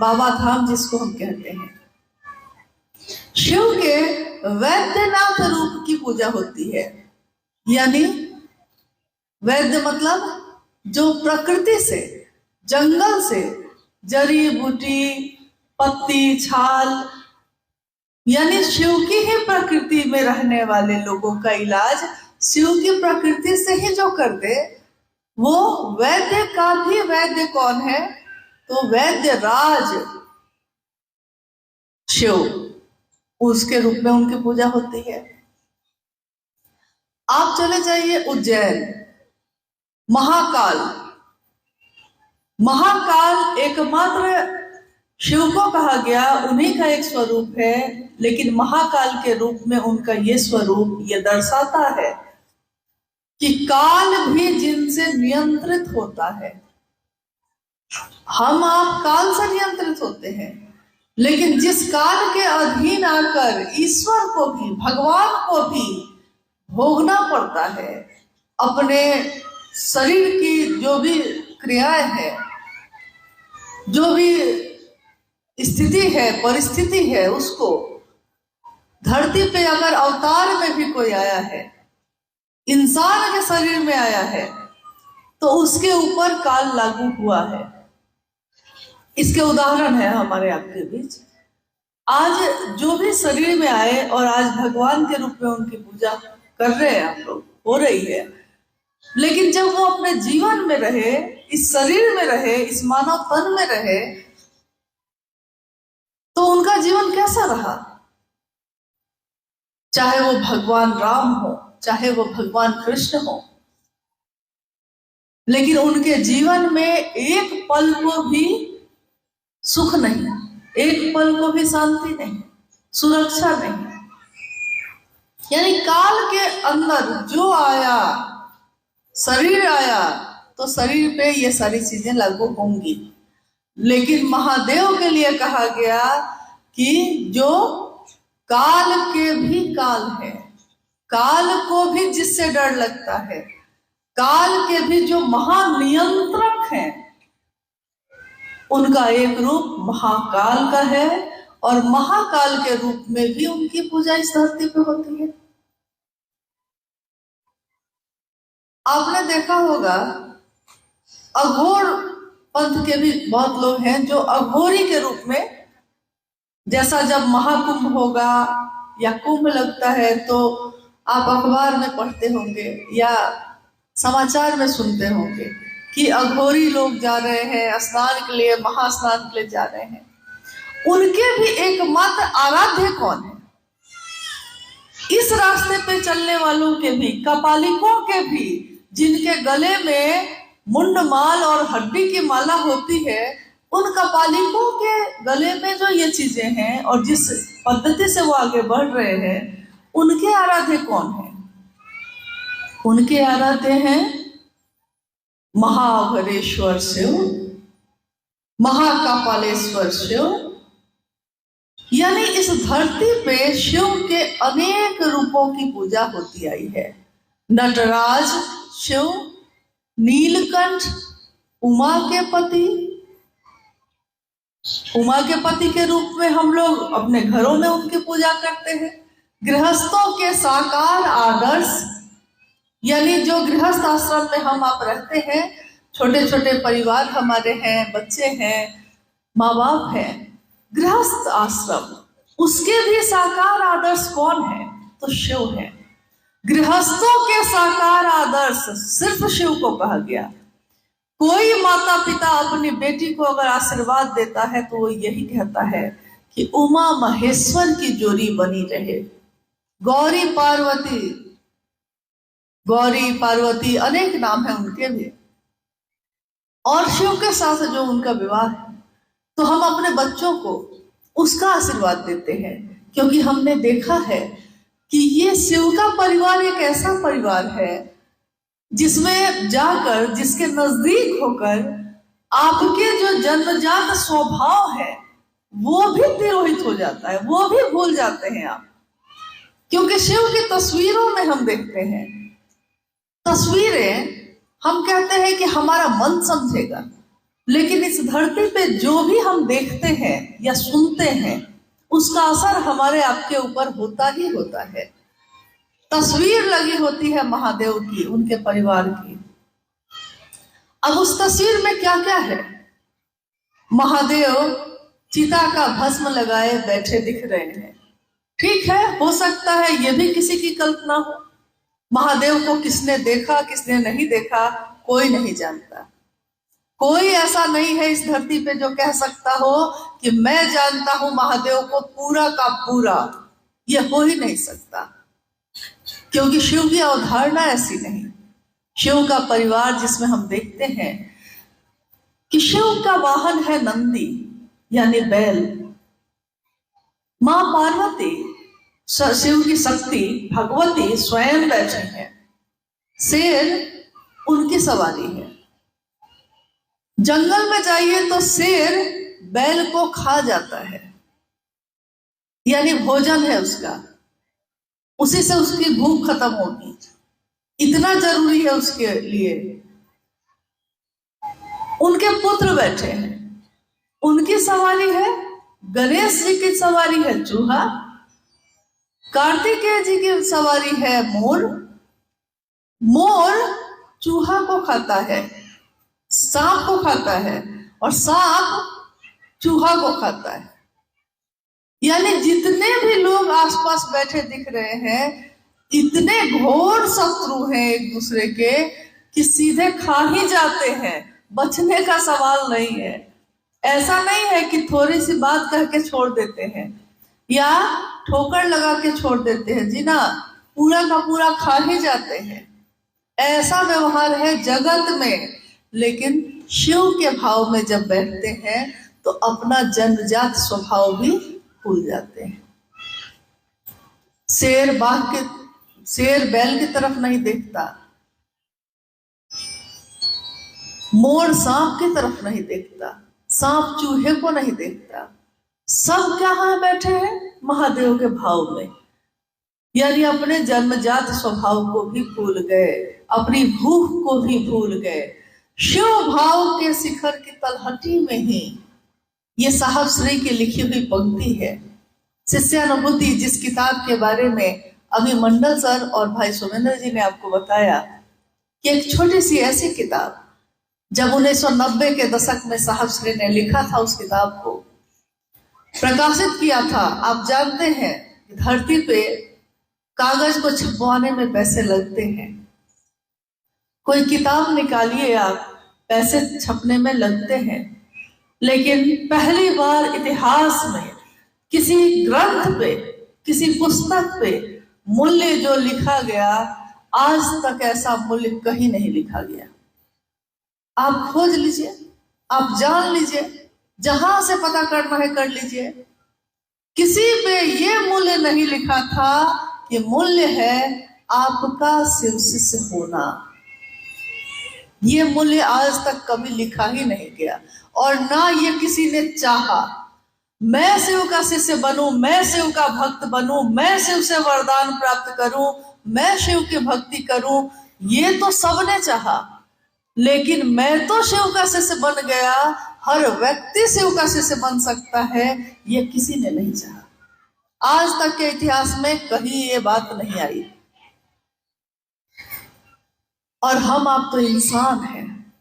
बाबा धाम जिसको हम कहते हैं। शिव के वैद्यनाथ रूप की पूजा होती है, यानी वैद्य मतलब जो प्रकृति से, जंगल से जड़ी बूटी, पत्ती, छाल, यानी शिव की ही प्रकृति में रहने वाले लोगों का इलाज शिव की प्रकृति से ही जो कर दे, वो वैद्य का भी वैद्य कौन है? तो वैद्य राज शिव, उसके रूप में उनकी पूजा होती है। आप चले जाइए उज्जैन, महाकाल। महाकाल एकमात्र शिव को कहा गया, उन्हीं का एक स्वरूप है, लेकिन महाकाल के रूप में उनका ये स्वरूप ये दर्शाता है कि काल भी जिनसे नियंत्रित होता है। हम आप काल से नियंत्रित होते हैं, लेकिन जिस काल के अधीन आकर ईश्वर को भी, भगवान को भी भोगना पड़ता है, अपने शरीर की जो भी क्रियाएं हैं, जो भी स्थिति है, परिस्थिति है, उसको धरती पे अगर अवतार में भी कोई आया है, इंसान के शरीर में आया है, तो उसके ऊपर काल लागू हुआ है। इसके उदाहरण है हमारे आपके बीच। आज जो भी शरीर में आए और आज भगवान के रूप में उनकी पूजा कर रहे हैं आप लोग, हो रही है, लेकिन जब वो अपने जीवन में रहे, इस शरीर में रहे, इस मानव तन में रहे, तो उनका जीवन कैसा रहा? चाहे वो भगवान राम हो, चाहे वो भगवान कृष्ण हो, लेकिन उनके जीवन में एक पल को भी सुख नहीं, एक पल को भी शांति नहीं, सुरक्षा नहीं। यानी काल के अंदर जो आया, शरीर आया, तो शरीर पे ये सारी चीजें लागू होंगी। लेकिन महादेव के लिए कहा गया कि जो काल के भी काल है, काल को भी जिससे डर लगता है, काल के भी जो महानियंत्रक हैं, उनका एक रूप महाकाल का है, और महाकाल के रूप में भी उनकी पूजा इस धरती पे होती है। आपने देखा होगा अघोर पंथ के भी बहुत लोग हैं जो अघोरी के रूप में, जैसा जब महाकुंभ होगा या कुंभ लगता है तो आप अखबार में पढ़ते होंगे या समाचार में सुनते होंगे कि अघोरी लोग जा रहे हैं स्नान के लिए, महास्नान के लिए जा रहे हैं। उनके भी एकमात्र आराध्य कौन है? इस रास्ते पे चलने वालों के भी, कपालिकों के भी, जिनके गले में मुंडमाल और हड्डी की माला होती है, उन कपालिकों के गले में जो ये चीजें हैं और जिस पद्धति से वो आगे बढ़ रहे हैं, उनके आराध्य कौन है? उनके आराध्य हैं महाअघोरेश्वर शिव, महाकपालेश्वर शिव। यानी इस धरती पे शिव के अनेक रूपों की पूजा होती आई है। नटराज शिव, नीलकंठ उमा के पति, उमा के पति के रूप में हम लोग अपने घरों में उनकी पूजा करते हैं। गृहस्थों के साकार आदर्श, यानी जो गृहस्थ आश्रम में हम आप रहते हैं, छोटे छोटे परिवार हमारे हैं, बच्चे हैं, माँ बाप हैं, गृहस्थ आश्रम, उसके भी साकार आदर्श कौन है? तो शिव है। गृहस्थों के साकार आदर्श सिर्फ शिव को कहा गया। कोई माता पिता अपनी बेटी को अगर आशीर्वाद देता है तो वो यही कहता है कि उमा महेश्वर की जोड़ी बनी रहे। गौरी पार्वती, गौरी पार्वती अनेक नाम है उनके भी, और शिव के साथ जो उनका विवाह है, तो हम अपने बच्चों को उसका आशीर्वाद देते हैं, क्योंकि हमने देखा है कि ये शिव का परिवार एक ऐसा परिवार है जिसमें जाकर, जिसके नजदीक होकर आपके जो जन्मजात स्वभाव है वो भी तिरोहित हो जाता है, वो भी भूल जाते हैं आप। क्योंकि शिव की तस्वीरों में हम देखते हैं, तस्वीरें हम कहते हैं कि हमारा मन समझेगा, लेकिन इस धरती पे जो भी हम देखते हैं या सुनते हैं उसका असर हमारे आपके ऊपर होता ही होता है। तस्वीर लगी होती है महादेव की, उनके परिवार की। अब उस तस्वीर में क्या क्या है? महादेव चिता का भस्म लगाए बैठे दिख रहे हैं। ठीक है, हो सकता है ये भी किसी की कल्पना हो। महादेव को किसने देखा किसने नहीं देखा कोई नहीं जानता। कोई ऐसा नहीं है इस धरती पे जो कह सकता हो कि मैं जानता हूं महादेव को पूरा का पूरा। यह हो ही नहीं सकता, क्योंकि शिव की अवधारणा ऐसी नहीं। शिव का परिवार जिसमें हम देखते हैं कि शिव का वाहन है नंदी यानी बैल। मां पार्वती शिव की शक्ति भगवती स्वयं बैठे हैं। शेर उनकी सवारी है। जंगल में जाइए तो शेर बैल को खा जाता है, यानी भोजन है उसका, उसी से उसकी भूख खत्म होगी, इतना जरूरी है उसके लिए। उनके पुत्र बैठे हैं, उनकी सवारी है। गणेश जी की सवारी है चूहा, कार्तिकेय जी की सवारी है मोर। मोर चूहा को खाता है, सांप को खाता है, और सांप चूहा को खाता है। यानी जितने भी लोग आसपास बैठे दिख रहे हैं इतने घोर शत्रु हैं एक दूसरे के कि सीधे खा ही जाते हैं, बचने का सवाल नहीं है। ऐसा नहीं है कि थोड़ी सी बात कह के छोड़ देते हैं या ठोकर लगा के छोड़ देते हैं, जी ना, पूरा का पूरा खा ही जाते हैं। ऐसा व्यवहार है जगत में। लेकिन शिव के भाव में जब बैठते हैं तो अपना जन्मजात स्वभाव भी भूल जाते हैं। शेर बैल की तरफ नहीं देखता, मोर सांप की तरफ नहीं देखता, सांप चूहे को नहीं देखता। सब कहाँ बैठे हैं? महादेव के भाव में। यानी अपने जन्मजात स्वभाव को भी भूल गए, अपनी भूख को भी भूल गए। शिव भाव के शिखर की तलहटी में ही ये साहब श्री की लिखी हुई पंक्ति है। शिष्यानुभूति, जिस किताब के बारे में अभी मंडल सर और भाई सुमेंद्र जी ने आपको बताया कि एक छोटी सी ऐसी किताब जब 1990 के दशक में साहब श्री ने लिखा था, उस किताब को प्रकाशित किया था। आप जानते हैं धरती पे कागज को छपवाने में पैसे लगते हैं। कोई किताब निकालिए आप, पैसे छपने में लगते हैं। लेकिन पहली बार इतिहास में किसी ग्रंथ पे, किसी पुस्तक पे मूल्य जो लिखा गया, आज तक ऐसा मूल्य कहीं नहीं लिखा गया। आप खोज लीजिए, आप जान लीजिए, जहां से पता करना है कर लीजिए। किसी पे ये मूल्य नहीं लिखा था कि मूल्य है आपका शिव शिष्य होना। ये मूल्य आज तक कभी लिखा ही नहीं गया, और ना ये किसी ने चाहा। मैं शिव का शिष्य बनूं, मैं शिव का भक्त बनूं, मैं शिव से वरदान प्राप्त करूं, मैं शिव की भक्ति करूं, ये तो सबने चाहा। लेकिन मैं तो शिव का शिष्य बन गया, हर व्यक्ति शिव का शिष्य बन सकता है, ये किसी ने नहीं चाहा। आज तक के इतिहास में कहीं ये बात नहीं आई। और हम आप तो इंसान हैं,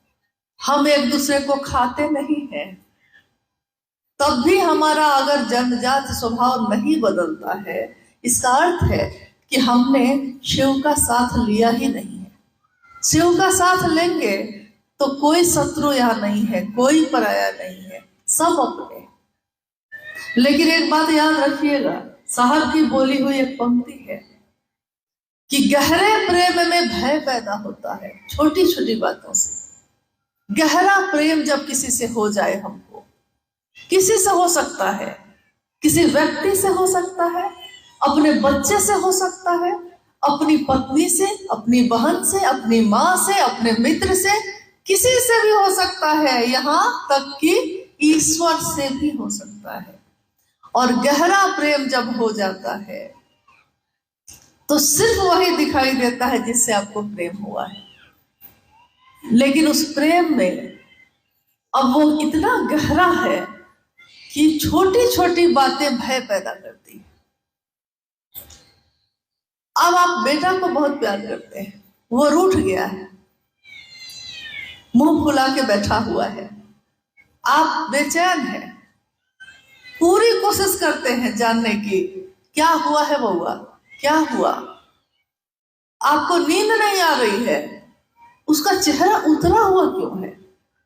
हम एक दूसरे को खाते नहीं हैं। तब भी हमारा अगर जन्मजात स्वभाव नहीं बदलता है, इसका अर्थ है कि हमने शिव का साथ लिया ही नहीं है। शिव का साथ लेंगे तो कोई शत्रु यहाँ नहीं है, कोई पराया नहीं है, सब अपने। लेकिन एक बात याद रखिएगा, साहब की बोली हुई एक पंक्ति है कि गहरे प्रेम में भय पैदा होता है छोटी छोटी बातों से। गहरा प्रेम जब किसी से हो जाए, हमको किसी से हो सकता है, किसी व्यक्ति से हो सकता है, अपने बच्चे से हो सकता है, अपनी पत्नी से, अपनी बहन से, अपनी माँ से, अपने मित्र से, किसी से भी हो सकता है, यहाँ तक कि ईश्वर से भी हो सकता है। और गहरा प्रेम जब हो जाता है तो सिर्फ वही दिखाई देता है जिससे आपको प्रेम हुआ है। लेकिन उस प्रेम में अब वो इतना गहरा है कि छोटी छोटी बातें भय पैदा करती है। अब आप बेटा को बहुत प्यार करते हैं, वो रूठ गया है, मुंह फुला के बैठा हुआ है, आप बेचैन हैं, पूरी कोशिश करते हैं जानने की क्या हुआ है बउआ, क्या हुआ। आपको नींद नहीं आ रही है, उसका चेहरा उतरा हुआ क्यों है,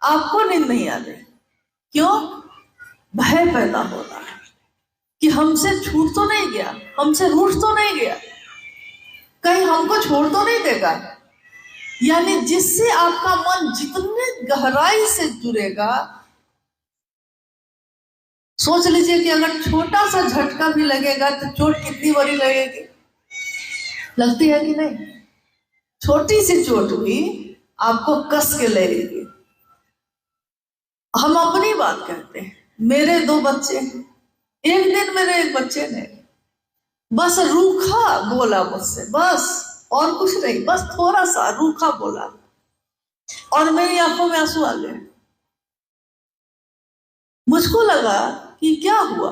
आपको नींद नहीं आ रही, क्यों? भय पैदा हो रहा है कि हमसे छूट तो नहीं गया, हमसे रूठ तो नहीं गया, कहीं हमको छोड़ तो नहीं देगा। यानी जिससे आपका मन जितने गहराई से जुड़ेगा, सोच लीजिए कि अगर छोटा सा झटका भी लगेगा तो चोट कितनी बड़ी लगेगी, लगती है कि नहीं? छोटी सी चोट भी आपको कस के लगेगी। हम अपनी बात कहते हैं, मेरे 2 बच्चे हैं, एक दिन मेरे एक बच्चे ने बस रूखा बोला मुझसे, बस और कुछ नहीं, बस थोड़ा सा रूखा बोला और मेरी आंखों में आंसू आ गए। मुझको लगा कि क्या हुआ,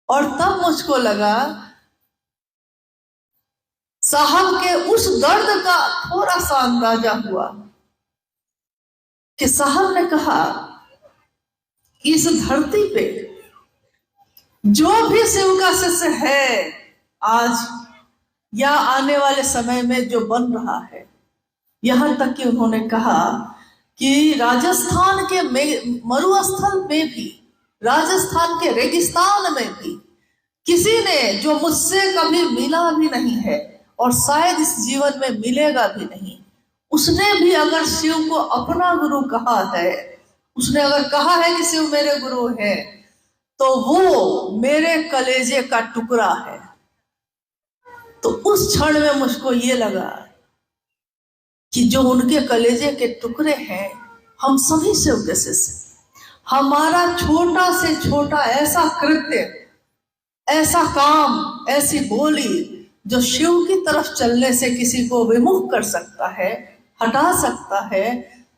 और तब मुझको लगा साहब के उस दर्द का थोड़ा सा अंदाजा हुआ कि साहब ने कहा कि इस धरती पे जो भी शिव का शिष्य है आज या आने वाले समय में जो बन रहा है, यहां तक कि उन्होंने कहा कि राजस्थान के मरुस्थल में भी, राजस्थान के रेगिस्तान में भी किसी ने जो मुझसे कभी मिला भी नहीं है और शायद इस जीवन में मिलेगा भी नहीं, उसने भी अगर शिव को अपना गुरु कहा है, उसने अगर कहा है कि शिव मेरे गुरु है, तो वो मेरे कलेजे का टुकड़ा है। तो उस क्षण में मुझको ये लगा कि जो उनके कलेजे के टुकड़े हैं, हम सभी शिव के शिष्य, हमारा छोटा से छोटा ऐसा कृत्य, ऐसा काम, ऐसी बोली जो शिव की तरफ चलने से किसी को विमुख कर सकता है, हटा सकता है,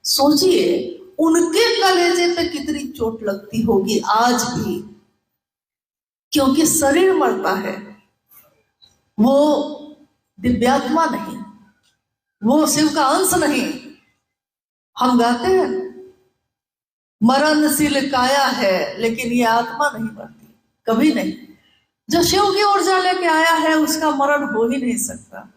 सोचिए उनके कलेजे पे कितनी चोट लगती होगी आज भी, क्योंकि शरीर मरता है, वो दिव्यात्मा नहीं, वो शिव का अंश नहीं। हम गाते हैं मरणशील काया है, लेकिन ये आत्मा नहीं मरती, कभी नहीं। जो शिव की ऊर्जा लेके आया है उसका मरण हो ही नहीं सकता,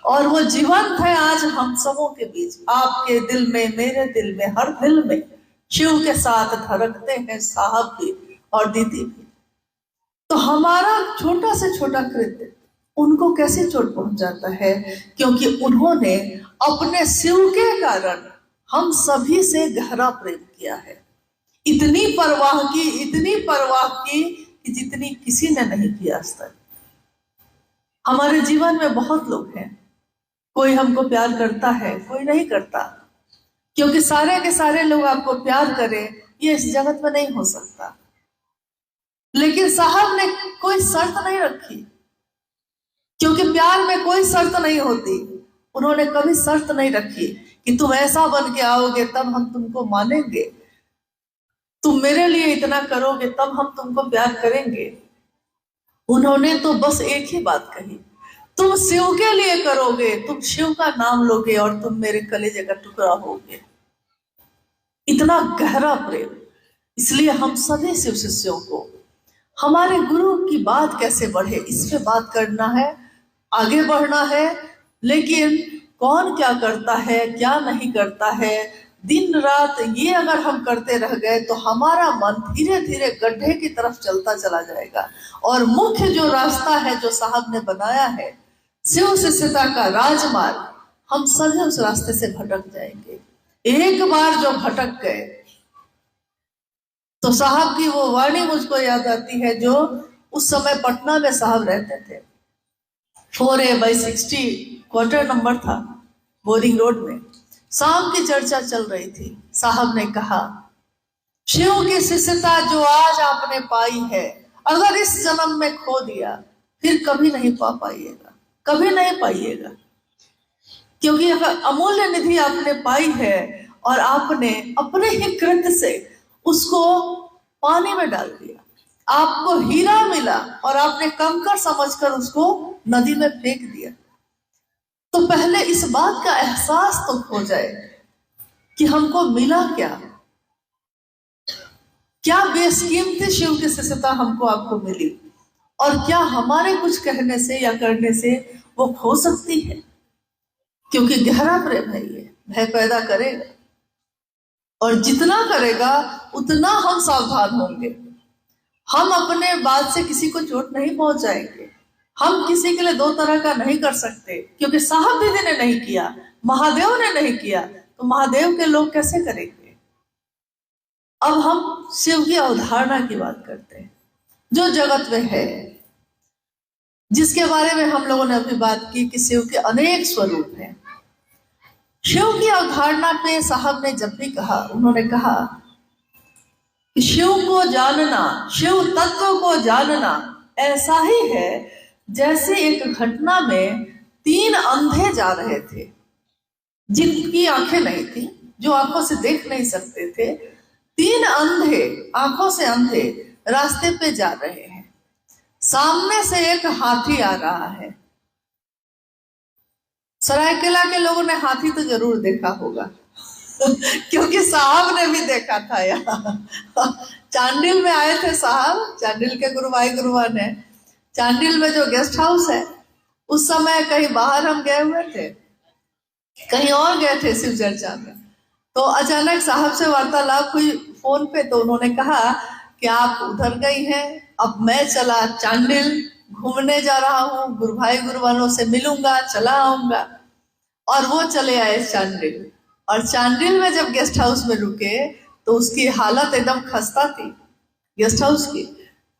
और वो जीवंत है आज हम सबों के बीच, आपके दिल में, मेरे दिल में, हर दिल में शिव के साथ धड़कते हैं साहब भी और दीदी भी। तो हमारा छोटा से छोटा कृत्य उनको कैसे चोट पहुंचाता है, क्योंकि उन्होंने अपने शिव के कारण हम सभी से गहरा प्रेम किया है, इतनी परवाह की, इतनी परवाह की कि जितनी किसी ने नहीं किया आज तक। हमारे जीवन में बहुत लोग हैं, कोई हमको प्यार करता है, कोई नहीं करता, क्योंकि सारे के सारे लोग आपको प्यार करें ये इस जगत में नहीं हो सकता। लेकिन साहब ने कोई शर्त नहीं रखी, क्योंकि प्यार में कोई शर्त नहीं होती। उन्होंने कभी शर्त नहीं रखी कि तुम ऐसा बन के आओगे तब हम तुमको मानेंगे, तुम मेरे लिए इतना करोगे तब हम तुमको प्यार करेंगे। उन्होंने तो बस एक ही बात कही, तुम शिव के लिए करोगे, तुम शिव का नाम लोगे और तुम मेरे कलेजे का टुकड़ा होगे। इतना गहरा प्रेम। इसलिए हम सभी शिव शिष्यों को हमारे गुरु की बात कैसे बढ़े, इस पे बात करना है, आगे बढ़ना है। लेकिन कौन क्या करता है, क्या नहीं करता है, दिन रात ये अगर हम करते रह गए तो हमारा मन धीरे धीरे गड्ढे की तरफ चलता चला जाएगा, और मुख्य जो रास्ता है जो साहब ने बनाया है, शिव शिष्यता का राजमार्ग, हम सभी उस रास्ते से भटक जाएंगे। एक बार जो भटक गए तो साहब की वो वाणी मुझको याद आती है, जो उस समय पटना में साहब रहते थे। 4A/60 क्वार्टर नंबर था, बोरिंग रोड में। शाम की चर्चा चल रही थी। साहब ने कहा, शिव की शिष्यता जो आज आपने पाई है, अगर इस जन्म में खो दिया फिर कभी नहीं पा पाइएगा, कभी नहीं पाइएगा, क्योंकि अगर अमूल्य निधि आपने पाई है और आपने अपने ही कृत्य से उसको पानी में डाल दिया। आपको हीरा मिला और आपने कंकड़ समझकर उसको नदी में फेंक दिया। तो पहले इस बात का एहसास तो हो जाए कि हमको मिला क्या, क्या बेशकीमती शिव की शिष्यता हमको आपको मिली, और क्या हमारे कुछ कहने से या करने से वो खो सकती है। क्योंकि गहरा प्रेम है, ये भय पैदा करेगा, और जितना करेगा उतना हम सावधान होंगे। हम अपने बात से किसी को चोट नहीं पहुंचाएंगे। हम किसी के लिए दो तरह का नहीं कर सकते, क्योंकि साहब दीदी ने नहीं किया, महादेव ने नहीं किया, तो महादेव के लोग कैसे करेंगे। अब हम शिव की अवधारणा की बात करते हैं, जो जगत में है, जिसके बारे में हम लोगों ने अभी बात की कि शिव के अनेक स्वरूप हैं। शिव की अवधारणा पे साहब ने जब भी कहा, उन्होंने कहा कि शिव को जानना, शिव तत्व को जानना ऐसा ही है जैसे एक घटना में 3 अंधे जा रहे थे, जिनकी आंखें नहीं थी, जो आंखों से देख नहीं सकते थे। 3 अंधे, आंखों से अंधे, रास्ते पे जा रहे हैं। सामने से एक हाथी आ रहा है। सरायकेला के लोगों ने हाथी तो जरूर देखा होगा क्योंकि साहब ने भी देखा था यहाँ। चांडिल में आए थे साहब, चांडिल के गुरुभाई गुरुआ ने, चांडिल में जो गेस्ट हाउस है, उस समय कहीं बाहर हम गए हुए थे, कहीं और गए थे शिव चर्चा में। तो अचानक साहब से वार्तालाप हुई फोन पे, तो उन्होंने कहा कि आप उधर गई हैं, अब मैं चला चांडिल, घूमने जा रहा हूँ, गुरुभाई गुरुवानों से मिलूंगा, चला आऊंगा। और वो चले आए चांडिल, और चांडिल में जब गेस्ट हाउस में रुके तो उसकी हालत एकदम खस्ता थी। गेस्ट हाउस की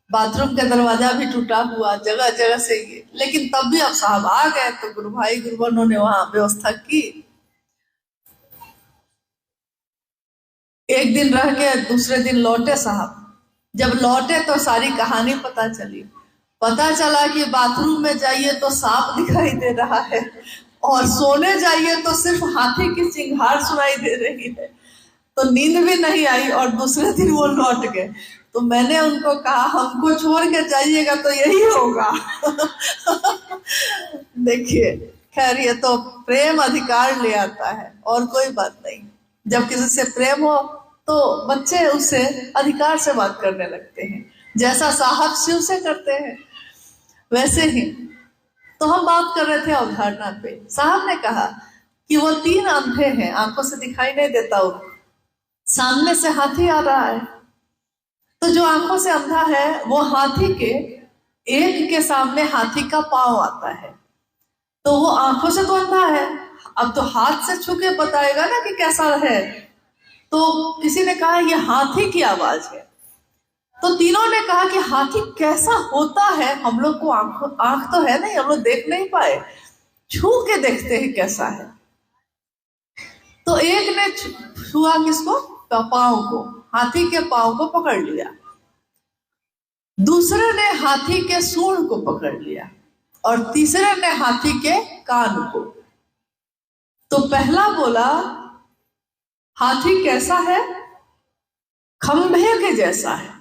बाथरूम का दरवाजा भी टूटा हुआ, जगह जगह से ये, लेकिन तब भी अब साहब आ गए तो गुरुभाई गुरुवानों ने वहां व्यवस्था की। एक दिन रह के दूसरे दिन लौटे साहब। जब लौटे तो सारी कहानी पता चली। पता चला कि बाथरूम में जाइए तो सांप दिखाई दे रहा है, और सोने जाइए तो सिर्फ हाथी की चिंगार सुनाई दे रही है। तो नींद भी नहीं आई, और दूसरे दिन वो लौट गए। तो मैंने उनको कहा, हमको छोड़ के जाइएगा तो यही होगा देखिए, खैर ये तो प्रेम अधिकार ले आता है, और कोई बात नहीं। जब किसी से प्रेम हो तो बच्चे उससे अधिकार से बात करने लगते हैं, जैसा साहब शिव से करते हैं वैसे ही। तो हम बात कर रहे थे अवधारणा पे। साहब ने कहा कि वो 3 अंधे हैं, आंखों से दिखाई नहीं देता उनको, सामने से हाथी आ रहा है। तो जो आंखों से अंधा है, वो हाथी के एक के सामने हाथी का पांव आता है, तो वो आंखों से तो अंधा है, अब तो हाथ से छू के बताएगा ना कि कैसा है। तो किसी ने कहा ये हाथी की आवाज है। तो तीनों ने कहा कि हाथी कैसा होता है, हम लोग को आंख तो है नहीं, हम लोग देख नहीं पाए, छू के देखते हैं कैसा है। तो एक ने छुआ किसको, पांव को, हाथी के पांव को पकड़ लिया। दूसरे ने हाथी के सूंड को पकड़ लिया, और तीसरे ने हाथी के कान को। तो पहला बोला, हाथी कैसा है, खंभे के जैसा है।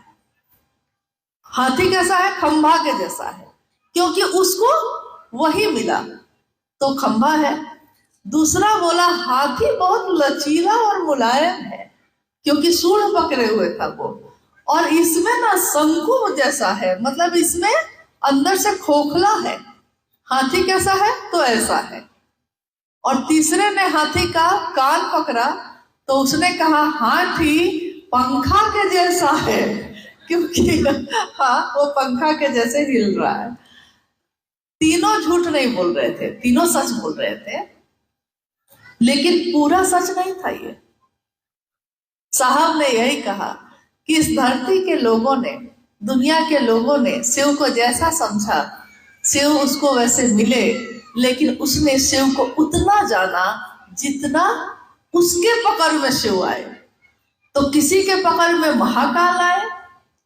हाथी कैसा है, खंभा के जैसा है, क्योंकि उसको वही मिला तो खंभा है। दूसरा बोला, हाथी बहुत लचीला और मुलायम है, क्योंकि सूंड पकड़े हुए था वो, और इसमें ना शंकु जैसा है, मतलब इसमें अंदर से खोखला है। हाथी कैसा है, तो ऐसा है। और तीसरे ने हाथी का कान पकड़ा, तो उसने कहा हाथी पंखा के जैसा है, क्योंकि हाँ वो पंखा के जैसे हिल रहा है। तीनों झूठ नहीं बोल रहे थे, तीनों सच बोल रहे थे, लेकिन पूरा सच नहीं था ये। साहब ने यही कहा कि इस धरती के लोगों ने, दुनिया के लोगों ने शिव को जैसा समझा, शिव उसको वैसे मिले, लेकिन उसने शिव को उतना जाना जितना उसके पकड़ में शिव आए। तो किसी के पकड़ में महाकाल आए,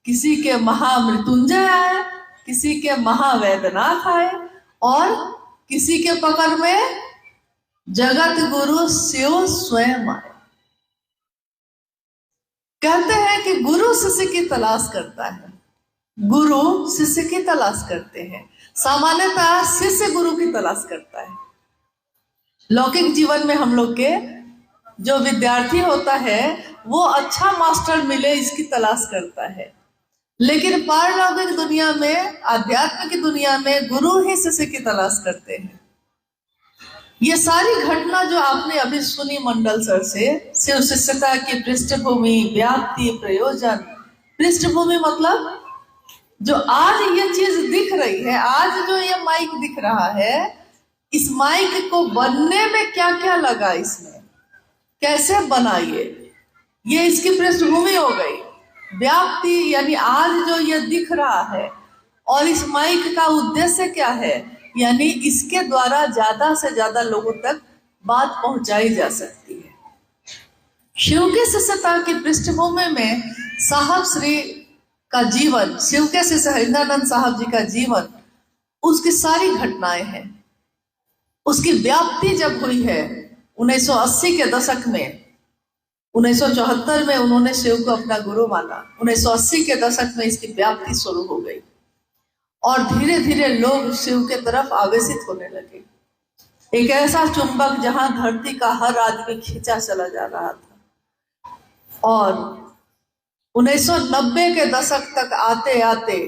किसी के महामृत्युंजय आए, किसी के महावैद्यनाथ आए, और किसी के पकड़ में जगत गुरु शिव स्वयं आए। कहते हैं कि गुरु शिष्य की तलाश करता है, गुरु शिष्य की तलाश करते हैं। सामान्यतः शिष्य गुरु की तलाश करता है। लौकिक जीवन में हम लोग के जो विद्यार्थी होता है वो अच्छा मास्टर मिले इसकी तलाश करता है, लेकिन पारलौकिक दुनिया में, आध्यात्म की दुनिया में गुरु ही शिष्य की तलाश करते हैं। ये सारी घटना जो आपने अभी सुनी मंडल सर से, शिव शिष्यता की पृष्ठभूमि, व्याप्ति, प्रयोजन। पृष्ठभूमि मतलब जो आज ये चीज दिख रही है, आज जो ये माइक दिख रहा है, इस माइक को बनने में क्या क्या लगा, इसमें कैसे बना, ये इसकी पृष्ठभूमि हो गई। व्याप्ति यानी आज जो ये दिख रहा है, और इस माइक का उद्देश्य क्या है, यानी इसके द्वारा ज्यादा से ज्यादा लोगों तक बात पहुंचाई जा सकती है। शिव के शिष्यता की पृष्ठभूमि में साहब श्री का जीवन, शिव के शिष्य हरिंद्रानंद साहब जी का जीवन, उसकी सारी घटनाएं हैं। उसकी व्याप्ति जब हुई है 1980 के दशक में, 1974 में उन्होंने शिव को अपना गुरु माना, 1980 के दशक में इसकी व्याप्ति शुरू हो गई और धीरे धीरे लोग शिव के तरफ आवेशित होने लगे। एक ऐसा चुंबक जहां धरती का हर आदमी खींचा चला जा रहा था। और 1990 के दशक तक आते आते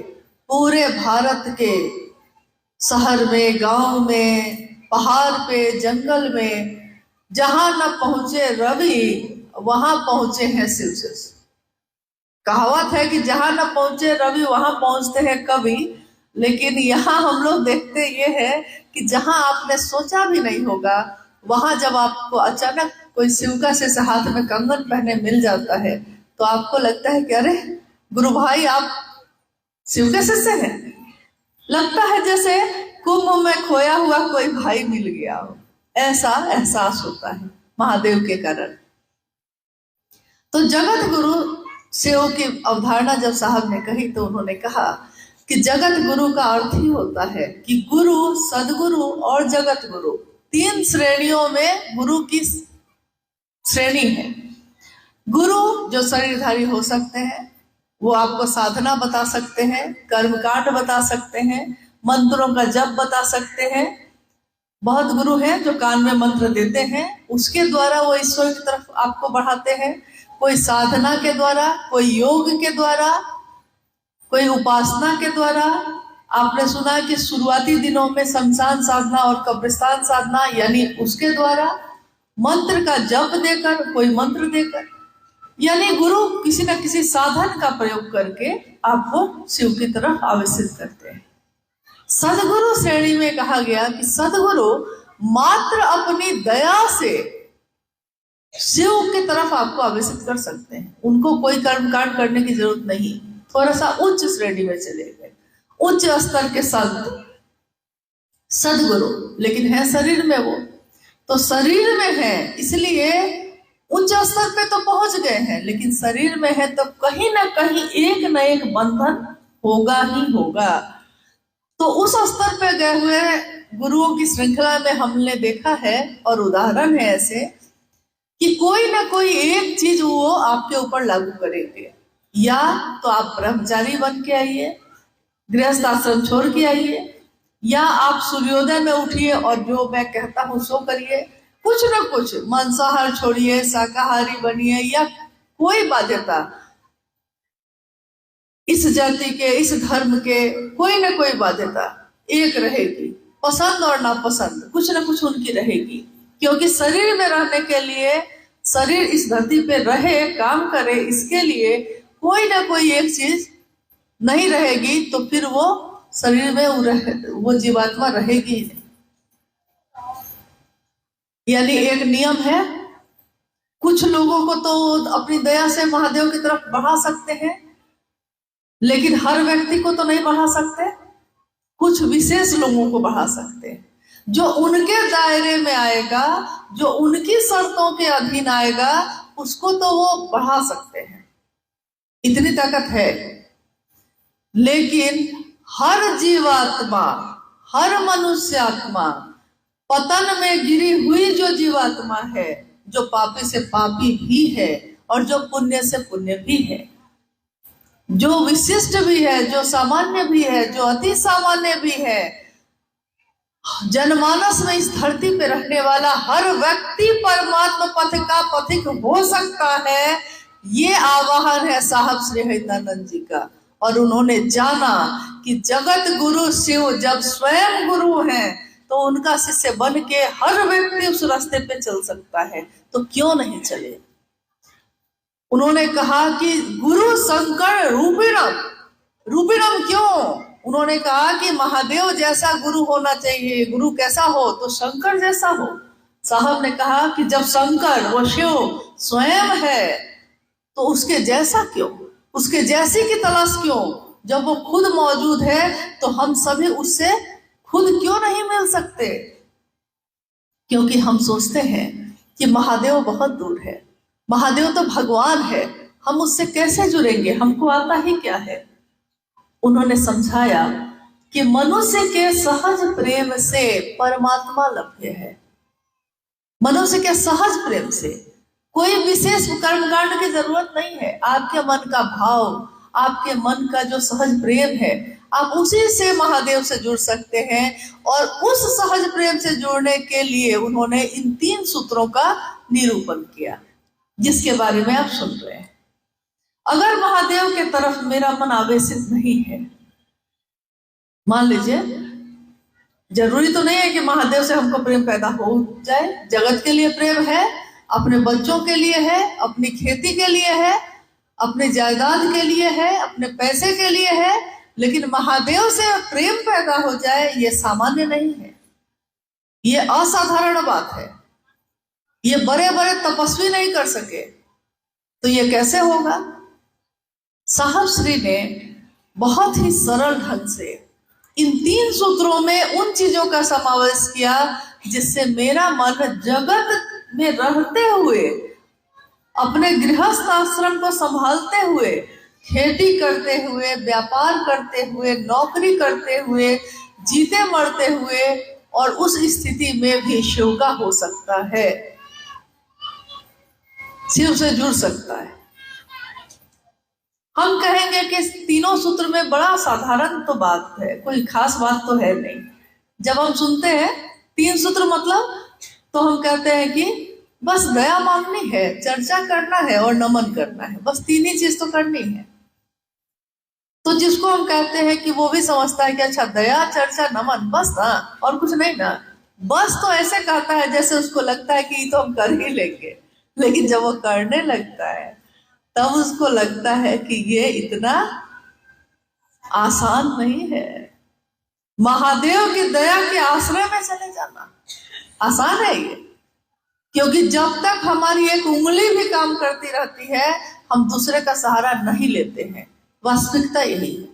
पूरे भारत के शहर में, गांव में, पहाड़ पे, जंगल में, जहां न पहुंचे रवि वहां पहुंचे हैं शिव शिष्य। कहावत है कि जहां न पहुंचे रवि वहां पहुंचते हैं कवि। लेकिन यहाँ हम लोग देखते ये है कि जहां आपने सोचा भी नहीं होगा, वहां जब आपको अचानक कोई शिव का शिष्य हाथ में कंगन पहने मिल जाता है, तो आपको लगता है कि अरे गुरु भाई आप शिव के शिष्य हैं। लगता है जैसे कुंभ में खोया हुआ कोई भाई मिल गया हो, ऐसा एहसास होता है महादेव के कारण। तो जगत गुरु शिव की अवधारणा जब साहब ने कही, तो उन्होंने कहा कि जगत गुरु का अर्थ ही होता है कि गुरु, सदगुरु और जगत गुरु, तीन श्रेणियों में गुरु की श्रेणी है। गुरु जो शरीरधारी हो सकते हैं, वो आपको साधना बता सकते हैं, कर्मकांड बता सकते हैं, मंत्रों का जप बता सकते हैं। बहुत गुरु हैं जो कान में मंत्र देते हैं, उसके द्वारा वो ईश्वर की तरफ आपको बढ़ाते हैं। कोई साधना के द्वारा, कोई योग के द्वारा, कोई उपासना के द्वारा। आपने सुना कि शुरुआती दिनों में शमशान साधना और कब्रिस्तान साधना, यानी उसके द्वारा मंत्र का जप देकर, कोई मंत्र देकर, यानी गुरु किसी न किसी साधन का प्रयोग करके आपको शिव की तरफ आवेशित करते हैं। सदगुरु श्रेणी में कहा गया कि सदगुरु मात्र अपनी दया से शिव की तरफ आपको आवेशित कर सकते हैं। उनको कोई कर्मकांड करने की जरूरत नहीं। थोड़ा सा उच्च श्रेणी में चले गए, उच्च स्तर के संत सदगुरु, लेकिन है शरीर में वो, तो शरीर में है इसलिए उच्च स्तर पे तो पहुंच गए हैं, लेकिन शरीर में है तो कहीं ना कहीं एक न एक बंधन होगा ही होगा। तो उस स्तर पे गए हुए गुरुओं की श्रृंखला में हमने देखा है, और उदाहरण है ऐसे कि कोई ना कोई एक चीज वो आपके ऊपर लागू करेंगे। या तो आप ब्रह्मचारी बन के आइए, गृहस्थ आश्रम छोड़ के आइए, या आप सूर्योदय में उठिए और जो मैं कहता हूं सो करिए। कुछ ना कुछ, मांसाहार छोड़िए, शाकाहारी बनिए, या कोई बाध्यता इस जाति के, इस धर्म के, कोई ना कोई बाध्यता एक रहेगी। पसंद और नापसंद कुछ ना कुछ उनकी रहेगी, क्योंकि शरीर में रहने के लिए, शरीर इस धरती पे रहे, काम करे, इसके लिए कोई ना कोई एक चीज नहीं रहेगी, तो फिर वो शरीर में वो जीवात्मा रहेगी ही नहीं। यानी एक नियम है, कुछ लोगों को तो अपनी दया से महादेव की तरफ बढ़ा सकते हैं, लेकिन हर व्यक्ति को तो नहीं बढ़ा सकते। कुछ विशेष लोगों को बढ़ा सकते हैं, जो उनके दायरे में आएगा, जो उनकी शर्तों के अधीन आएगा, उसको तो वो बढ़ा सकते हैं, इतनी ताकत है। लेकिन हर जीवात्मा, हर मनुष्य आत्मा, पतन में गिरी हुई जो जीवात्मा है, जो पापी से पापी भी है और जो पुण्य से पुण्य भी है, जो विशिष्ट भी है, जो सामान्य भी है, जो अति सामान्य भी है। जनमानस में इस धरती पे रहने वाला हर व्यक्ति परमात्मा पथ का पथिक हो सकता है। ये आवाहन है साहब श्री हरिदानंद जी का। और उन्होंने जाना कि जगत गुरु शिव जब स्वयं गुरु हैं तो उनका शिष्य बन के हर व्यक्ति उस रास्ते पे चल सकता है, तो क्यों नहीं चले। उन्होंने कहा कि गुरु शंकर रूपिणम। रूपिणम क्यों? उन्होंने कहा कि महादेव जैसा गुरु होना चाहिए। गुरु कैसा हो? तो शंकर जैसा हो। साहब ने कहा कि जब शंकर वो शिव स्वयं है तो उसके जैसा क्यों, उसके जैसी की तलाश क्यों? जब वो खुद मौजूद है तो हम सभी उससे खुद क्यों नहीं मिल सकते? क्योंकि हम सोचते हैं कि महादेव बहुत दूर है, महादेव तो भगवान है, हम उससे कैसे जुड़ेंगे, हमको आता ही क्या है। उन्होंने समझाया कि मनुष्य के सहज प्रेम से परमात्मा लभ्य है। मनुष्य के सहज प्रेम से कोई विशेष कर्मकांड की जरूरत नहीं है। आपके मन का भाव, आपके मन का जो सहज प्रेम है, आप उसी से महादेव से जुड़ सकते हैं। और उस सहज प्रेम से जुड़ने के लिए उन्होंने इन 3 सूत्रों का निरूपण किया, जिसके बारे में आप सुन रहे हैं। अगर महादेव के तरफ मेरा मन आवेशित नहीं है, मान लीजिए, जरूरी तो नहीं है कि महादेव से हमको प्रेम पैदा हो जाए। जगत के लिए प्रेम है, अपने बच्चों के लिए है, अपनी खेती के लिए है, अपने जायदाद के लिए है, अपने पैसे के लिए है, लेकिन महादेव से प्रेम पैदा हो जाए ये सामान्य नहीं है, ये असाधारण बात है। ये बड़े बड़े तपस्वी नहीं कर सके, तो ये कैसे होगा? साहब श्री ने बहुत ही सरल ढंग से इन 3 सूत्रों में उन चीजों का समावेश किया जिससे मेरा मन जगत में रहते हुए, अपने गृहस्थ आश्रम को संभालते हुए, खेती करते हुए, व्यापार करते हुए, नौकरी करते हुए, जीते मरते हुए, और उस स्थिति में भी शिव का हो सकता है, शिव से जुड़ सकता है। हम कहेंगे कि तीनों सूत्र में बड़ा साधारण तो बात है, कोई खास बात तो है नहीं। जब हम सुनते हैं 3 सूत्र मतलब, तो हम कहते हैं कि बस दया मांगनी है, चर्चा करना है और नमन करना है, बस 3 ही चीज तो करनी है। तो जिसको हम कहते हैं कि वो भी समझता है कि अच्छा दया, चर्चा, नमन, बस ना, और कुछ नहीं ना। बस तो ऐसे कहता है जैसे उसको लगता है कि ये तो हम कर ही लेंगे, लेकिन जब वो करने लगता है तब उसको लगता है कि ये इतना आसान नहीं है। महादेव की दया के आश्रय में चले जाना आसान है ये, क्योंकि जब तक हमारी एक उंगली भी काम करती रहती है हम दूसरे का सहारा नहीं लेते हैं। वास्तविकता यही है।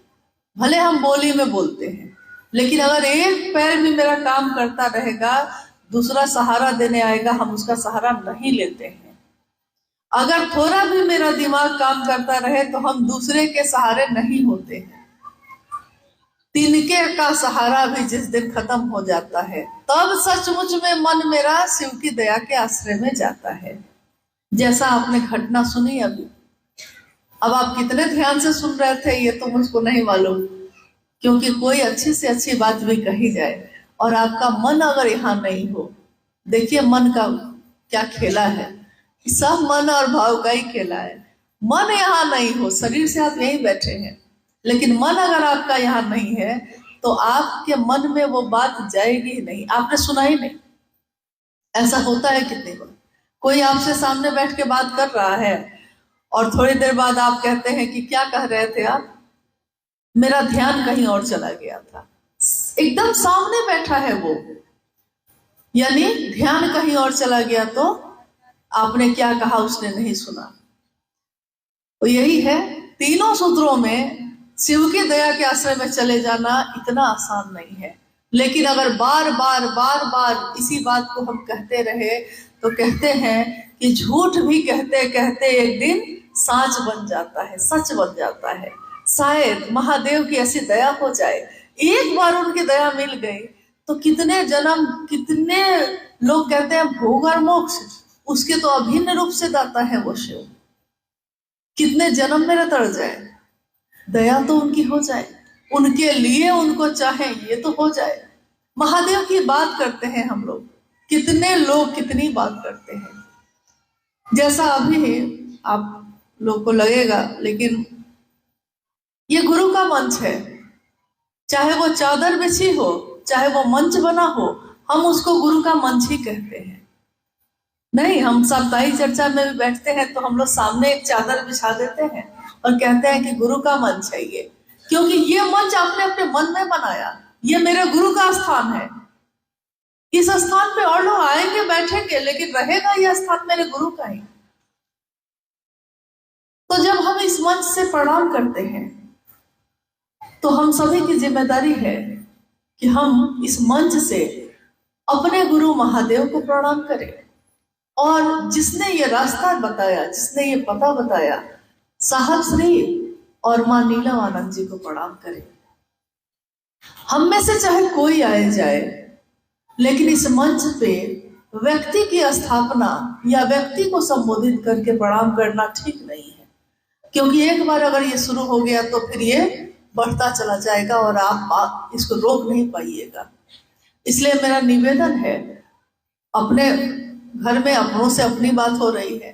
भले हम बोली में बोलते हैं, लेकिन अगर एक पैर भी मेरा काम करता रहेगा, दूसरा सहारा देने आएगा, हम उसका सहारा नहीं लेते हैं। अगर थोड़ा भी मेरा दिमाग काम करता रहे तो हम दूसरे के सहारे नहीं होते हैं। तिनके का सहारा भी जिस दिन खत्म हो जाता है तब सचमुच में मन मेरा शिव की दया के आश्रय में जाता है। जैसा आपने घटना सुनी अभी, अब आप कितने ध्यान से सुन रहे थे ये तो मुझको नहीं मालूम, क्योंकि कोई अच्छी से अच्छी बात भी कही जाए और आपका मन अगर यहाँ नहीं हो, देखिए मन का क्या खेला है, सब मन और भाव का ही खेला है। मन यहाँ नहीं हो, शरीर से आप यहीं बैठे हैं, लेकिन मन अगर आपका यहाँ नहीं है तो आपके मन में वो बात जाएगी ही नहीं, आपने सुना ही नहीं। ऐसा होता है कितनी बार, कोई आपसे सामने बैठ के बात कर रहा है और थोड़ी देर बाद आप कहते हैं कि क्या कह रहे थे आप, मेरा ध्यान कहीं और चला गया था। एकदम सामने बैठा है वो, यानी ध्यान कहीं और चला गया, तो आपने क्या कहा उसने नहीं सुना। तो यही है, तीनों सूत्रों में शिव की दया के आश्रय में चले जाना इतना आसान नहीं है। लेकिन अगर बार बार बार बार इसी बात को हम कहते रहे तो कहते हैं कि झूठ भी कहते कहते एक दिन साच बन जाता है, सच बन जाता है। शायद महादेव की ऐसी दया हो जाए, एक बार उनकी दया मिल गई तो कितने जन्म, कितने लोग कहते हैं भोग और मोक्ष, उसके तो अभिन्न रूप से दाता है वो शिव। कितने जन्म मेरे तर जाए, दया तो उनकी हो जाए, उनके लिए उनको चाहे ये तो हो जाए। महादेव की बात करते हैं हम लोग, कितने लोग कितनी बात करते हैं। जैसा अभी आप लोग को लगेगा, लेकिन ये गुरु का मंच है। चाहे वो चादर बिछी हो, चाहे वो मंच बना हो, हम उसको गुरु का मंच ही कहते हैं। नहीं, हम साप्ताहिक चर्चा में भी बैठते हैं तो हम लोग सामने एक चादर बिछा देते हैं और कहते हैं कि गुरु का मंच है ये, क्योंकि ये मंच आपने अपने मन में बनाया, ये मेरे गुरु का स्थान है। इस स्थान पे और लोग आएंगे बैठेंगे, लेकिन रहेगा यह स्थान मेरे गुरु का ही। तो जब हम इस मंच से प्रणाम करते हैं तो हम सभी की जिम्मेदारी है कि हम इस मंच से अपने गुरु महादेव को प्रणाम करें, और जिसने ये रास्ता बताया, जिसने ये पता बताया, साहब श्री और मां नीलम आनंद जी को प्रणाम करें। हम में से चाहे कोई आए जाए, लेकिन इस मंच पे व्यक्ति की स्थापना या व्यक्ति को संबोधित करके प्रणाम करना ठीक नहीं है, क्योंकि एक बार अगर ये शुरू हो गया तो फिर ये बढ़ता चला जाएगा और आप इसको रोक नहीं पाइएगा। इसलिए मेरा निवेदन है, अपने घर में अपनों से अपनी बात हो रही है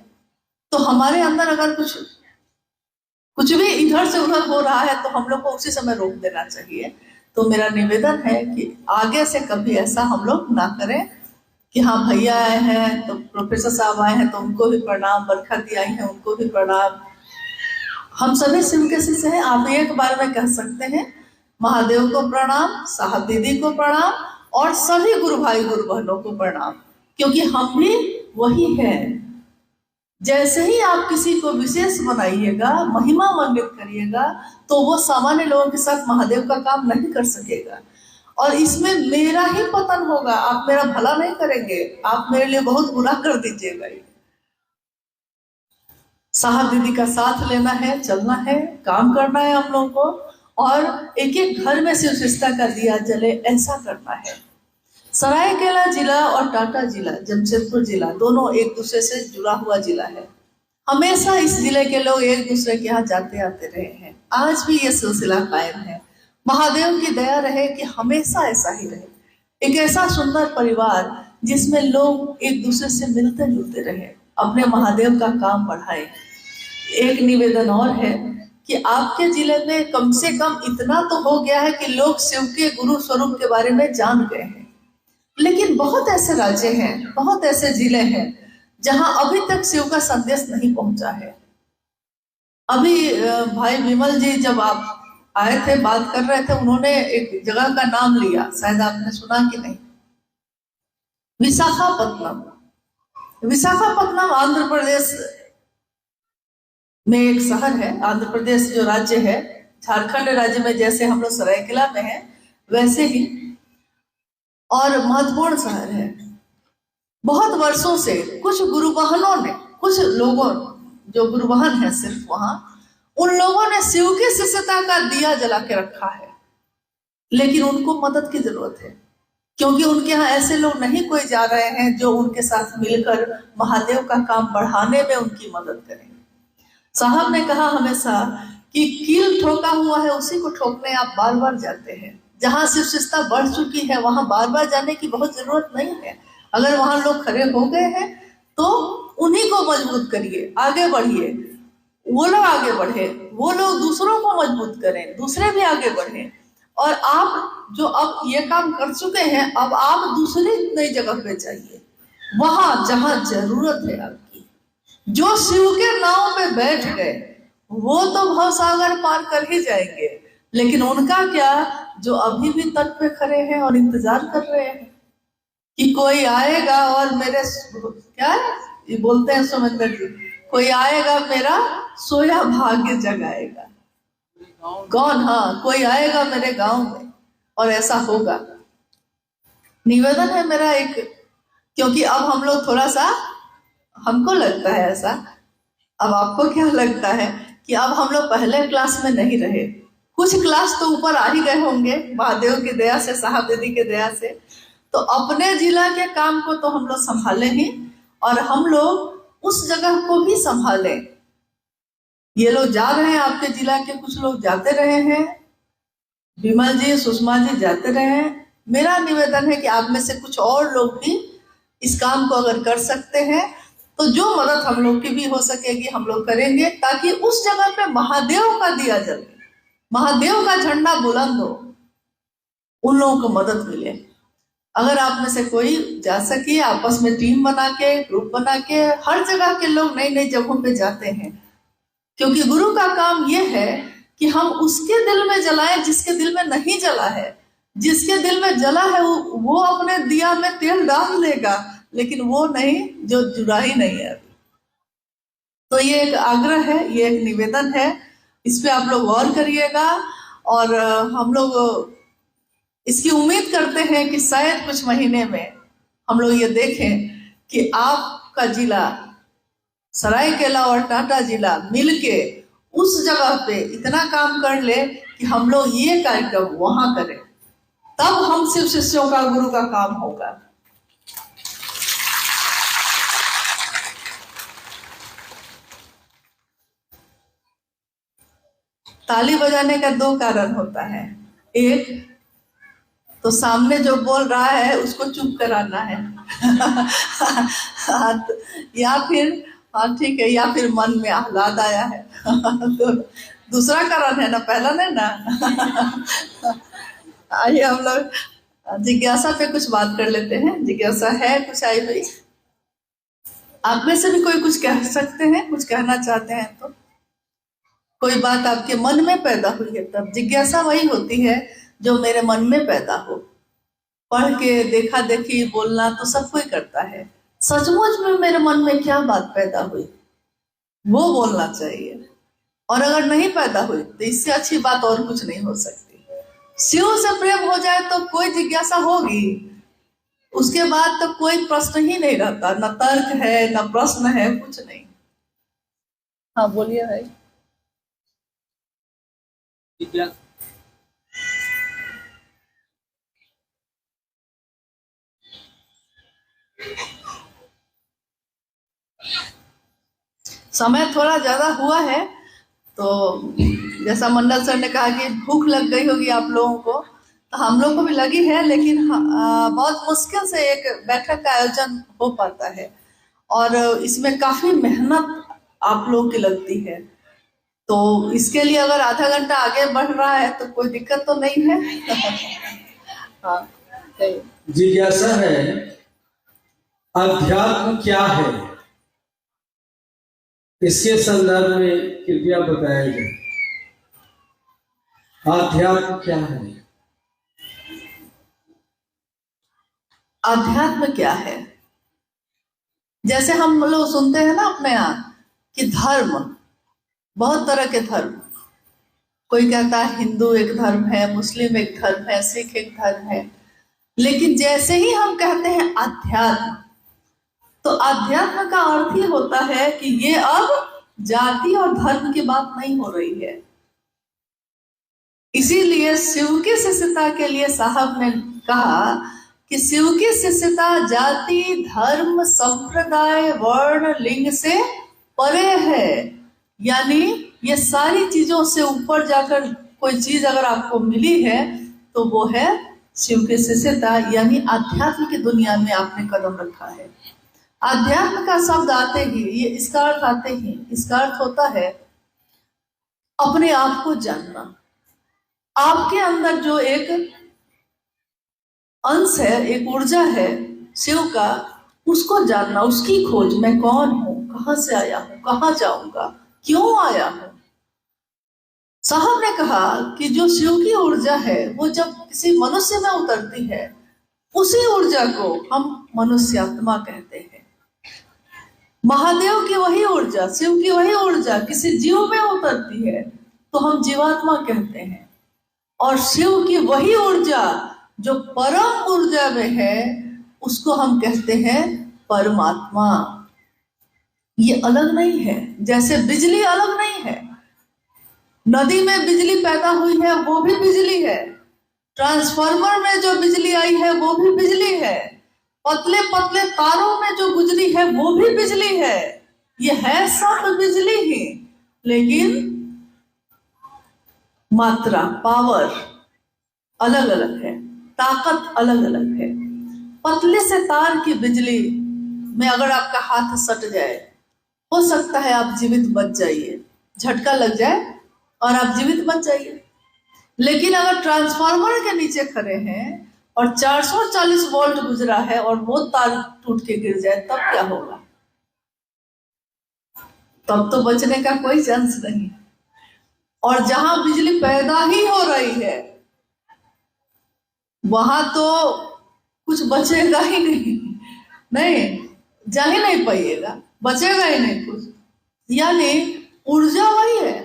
तो हमारे अंदर अगर कुछ भी इधर से उधर हो रहा है तो हम लोग को उसी समय रोक देना चाहिए। तो मेरा निवेदन है कि आगे से कभी ऐसा हम लोग ना करें कि हाँ भैया आए हैं तो प्रोफेसर साहब आए हैं तो उनको भी प्रणाम, बरखा दी आई है उनको भी प्रणाम। हम सभी शिव के शिष्य हैं। आप एक बार में कह सकते हैं महादेव को प्रणाम, साहब दीदी को प्रणाम और सभी गुरु भाई गुरु बहनों को प्रणाम, क्योंकि हम भी वही हैं। जैसे ही आप किसी को विशेष बनाइएगा, महिमा मंडित करिएगा, तो वो सामान्य लोगों के साथ महादेव का काम नहीं कर सकेगा और इसमें मेरा ही पतन होगा। आप मेरा भला नहीं करेंगे, आप मेरे लिए बहुत बुरा कर दीजिएगा। साहब दीदी का साथ लेना है, चलना है, काम करना है हम लोगों को, और एक एक घर में शिवशिष्टता का दिया जले, ऐसा करना है। सरायकेला जिला और टाटा जिला, जमशेदपुर जिला, दोनों एक दूसरे से जुड़ा हुआ जिला है। हमेशा इस जिले के लोग एक दूसरे के यहाँ जाते आते रहे हैं, आज भी ये सिलसिला कायम है। महादेव की दया रहे कि हमेशा ऐसा ही रहे, एक ऐसा सुंदर परिवार जिसमें लोग एक दूसरे से मिलते जुलते रहे, अपने महादेव का काम बढ़ाए। एक निवेदन और है कि आपके जिले में कम से कम इतना तो हो गया है कि लोग शिव के गुरु स्वरूप के बारे में जान गए हैं, लेकिन बहुत ऐसे राज्य हैं, बहुत ऐसे जिले हैं जहां अभी तक शिव का संदेश नहीं पहुंचा है। अभी भाई विमल जी जब आप आए थे, बात कर रहे थे, उन्होंने एक जगह का नाम लिया, शायद आपने सुना कि नहीं, विशाखापत्तनम। विशाखापत्तनम आंध्र प्रदेश में एक शहर है। आंध्र प्रदेश जो राज्य है, झारखंड राज्य में जैसे हम लोग सरायकेला में है वैसे ही, और महत्वपूर्ण शहर है। बहुत वर्षों से कुछ गुरुबहनों ने, कुछ लोगों जो गुरुबहन है सिर्फ वहां, उन लोगों ने शिव की शिष्यता का दिया जला के रखा है, लेकिन उनको मदद की जरूरत है, क्योंकि उनके यहाँ ऐसे लोग नहीं कोई जा रहे हैं जो उनके साथ मिलकर महादेव का काम बढ़ाने में उनकी मदद करें। साहब ने कहा हमेशा कि कील ठोका हुआ है उसी को ठोकने आप बार बार जाते हैं। जहां शिष्यता बढ़ चुकी है वहां बार बार जाने की बहुत जरूरत नहीं है। अगर वहां लोग खड़े हो गए हैं तो उन्हीं को मजबूत करिए, आगे बढ़िए, वो लोग आगे बढ़े, वो लोग दूसरों को मजबूत करें, दूसरे भी आगे बढ़े। और आप जो अब ये काम कर चुके हैं, अब आप दूसरी नई जगह पे जाइए, वहां जहां जरूरत है आपकी। जो शिव के नाव पे बैठ गए वो तो भवसागर पार कर ही जाएंगे, लेकिन उनका क्या जो अभी भी तट पे खड़े हैं और इंतजार कर रहे हैं कि कोई आएगा और मेरे, क्या ये बोलते हैं सुमेंद्र जी, कोई आएगा मेरा सोया भाग्य जगाएगा। कौन? हाँ, कोई आएगा मेरे गांव में और ऐसा होगा। निवेदन है मेरा एक, क्योंकि अब हम लोग थोड़ा सा, हमको लगता है ऐसा, अब आपको क्या लगता है कि अब हम लोग पहले क्लास में नहीं रहे, कुछ क्लास तो ऊपर आ ही गए होंगे महादेव की दया से, साहब दीदी की दया से। तो अपने जिला के काम को तो हम लोग संभाले ही, और हम लोग उस जगह को भी संभालें ये लोग जा रहे हैं, आपके जिला के कुछ लोग जाते रहे हैं, विमल जी, सुषमा जी जाते रहे हैं। मेरा निवेदन है कि आप में से कुछ और लोग भी इस काम को अगर कर सकते हैं तो जो मदद हम लोग की भी हो सकेगी हम लोग करेंगे, ताकि उस जगह पे महादेव का दिया जले, महादेव का झंडा बुलंद हो, उन लोगों को मदद मिले। अगर आप में से कोई जा सके, आपस में टीम बना के, ग्रुप बना के, हर जगह के लोग नई नई जगहों पे जाते हैं, क्योंकि गुरु का काम यह है कि हम उसके दिल में जलाएं जिसके दिल में नहीं जला है। जिसके दिल में जला है वो अपने दिया में तेल डाल लेगा, लेकिन वो नहीं जो जुड़ा ही नहीं है। तो ये एक आग्रह है, ये एक निवेदन है, इस पे आप लोग गौर करिएगा। और हम लोग इसकी उम्मीद करते हैं कि शायद कुछ महीने में हम लोग ये देखें कि आपका जिला सरायकेला और टाटा जिला मिलके उस जगह पे इतना काम कर ले कि हम लोग ये कार्यक्रम वहां करें, तब हम शिव शिष्यों का, गुरु का काम होगा। ताली बजाने का दो कारण होता है, एक तो सामने जो बोल रहा है उसको चुप कराना है या फिर हाँ ठीक है, या फिर मन में आह्लाद आया है तो दूसरा कारण है ना, पहला नहीं ना आइए हम लोग जिज्ञासा पे कुछ बात कर लेते हैं। जिज्ञासा है कुछ आई हुई? आप में से भी कोई कुछ कह सकते हैं, कुछ कहना चाहते हैं तो? कोई बात आपके मन में पैदा हुई है, तब जिज्ञासा वही होती है जो मेरे मन में पैदा हो। पढ़ के देखा देखी बोलना तो सब कोई करता है, सचमुच में मेरे मन में क्या बात पैदा हुई वो बोलना चाहिए। और अगर नहीं पैदा हुई तो इससे अच्छी बात और कुछ नहीं हो सकती। शिव से प्रेम हो जाए तो कोई जिज्ञासा होगी, उसके बाद तो कोई प्रश्न ही नहीं रहता, न तर्क है न प्रश्न है, कुछ नहीं। हाँ बोलिए भाई। समय थोड़ा ज्यादा हुआ है, तो जैसा मंडल सर ने कहा कि भूख लग गई होगी आप लोगों को, तो हम लोग को भी लगी है, लेकिन बहुत मुश्किल से एक बैठक का आयोजन हो पाता है और इसमें काफी मेहनत आप लोगों की लगती है। तो इसके लिए अगर आधा घंटा आगे बढ़ रहा है तो कोई दिक्कत तो नहीं है हाँ, जिज्ञासा है, अध्यात्म क्या है, इसके संदर्भ में कृपया बताया जाए। अध्यात्म क्या है? अध्यात्म क्या है, जैसे हम लोग सुनते हैं ना अपने यहाँ कि धर्म, बहुत तरह के धर्म, कोई कहता है हिंदू एक धर्म है, मुस्लिम एक धर्म है, सिख एक धर्म है, लेकिन जैसे ही हम कहते हैं अध्यात्म, तो अध्यात्म का अर्थ ही होता है कि ये अब जाति और धर्म की बात नहीं हो रही है। इसीलिए शिव की शिष्यता के लिए साहब ने कहा कि शिव की शिष्यता जाति, धर्म, संप्रदाय, वर्ण, लिंग से परे है। यानी ये सारी चीजों से ऊपर जाकर कोई चीज अगर आपको मिली है तो वो है शिव की शिष्यता, यानी आध्यात्म की दुनिया में आपने कदम रखा है। आध्यात्म का शब्द आते ही, ये इसका अर्थ आते ही, इसका अर्थ होता है अपने आप को जानना। आपके अंदर जो एक अंश है, एक ऊर्जा है शिव का, उसको जानना, उसकी खोज, मैं कौन हूं, कहां से आया हूं, कहां जाऊंगा, क्यों आया हूं। साहब ने कहा कि जो शिव की ऊर्जा है वो जब किसी मनुष्य में उतरती है, उसी ऊर्जा को हम मनुष्य आत्मा कहते हैं। महादेव की वही ऊर्जा, शिव की वही ऊर्जा किसी जीव में उतरती है तो हम जीवात्मा कहते हैं। और शिव की वही ऊर्जा जो परम ऊर्जा में है उसको हम कहते हैं परमात्मा। ये अलग नहीं है, जैसे बिजली अलग नहीं है। नदी में बिजली पैदा हुई है वो भी बिजली है, ट्रांसफार्मर में जो बिजली आई है वो भी बिजली है, पतले पतले तारों में जो गुजरी है वो भी बिजली है। ये है सब बिजली ही। लेकिन मात्रा, पावर अलग अलग है, ताकत अलग अलग है। पतले से तार की बिजली में अगर आपका हाथ सट जाए, हो सकता है आप जीवित बच जाइए, झटका लग जाए और आप जीवित बच जाइए। लेकिन अगर ट्रांसफार्मर के नीचे खड़े हैं और 440 वोल्ट गुजरा है और वो तार टूट के गिर जाए, तब क्या होगा? तब तो बचने का कोई चांस नहीं। और जहां बिजली पैदा ही हो रही है वहां तो कुछ बचेगा ही नहीं, नहीं जा ही नहीं पाइएगा, बचेगा ही नहीं कुछ। यानी ऊर्जा वही है,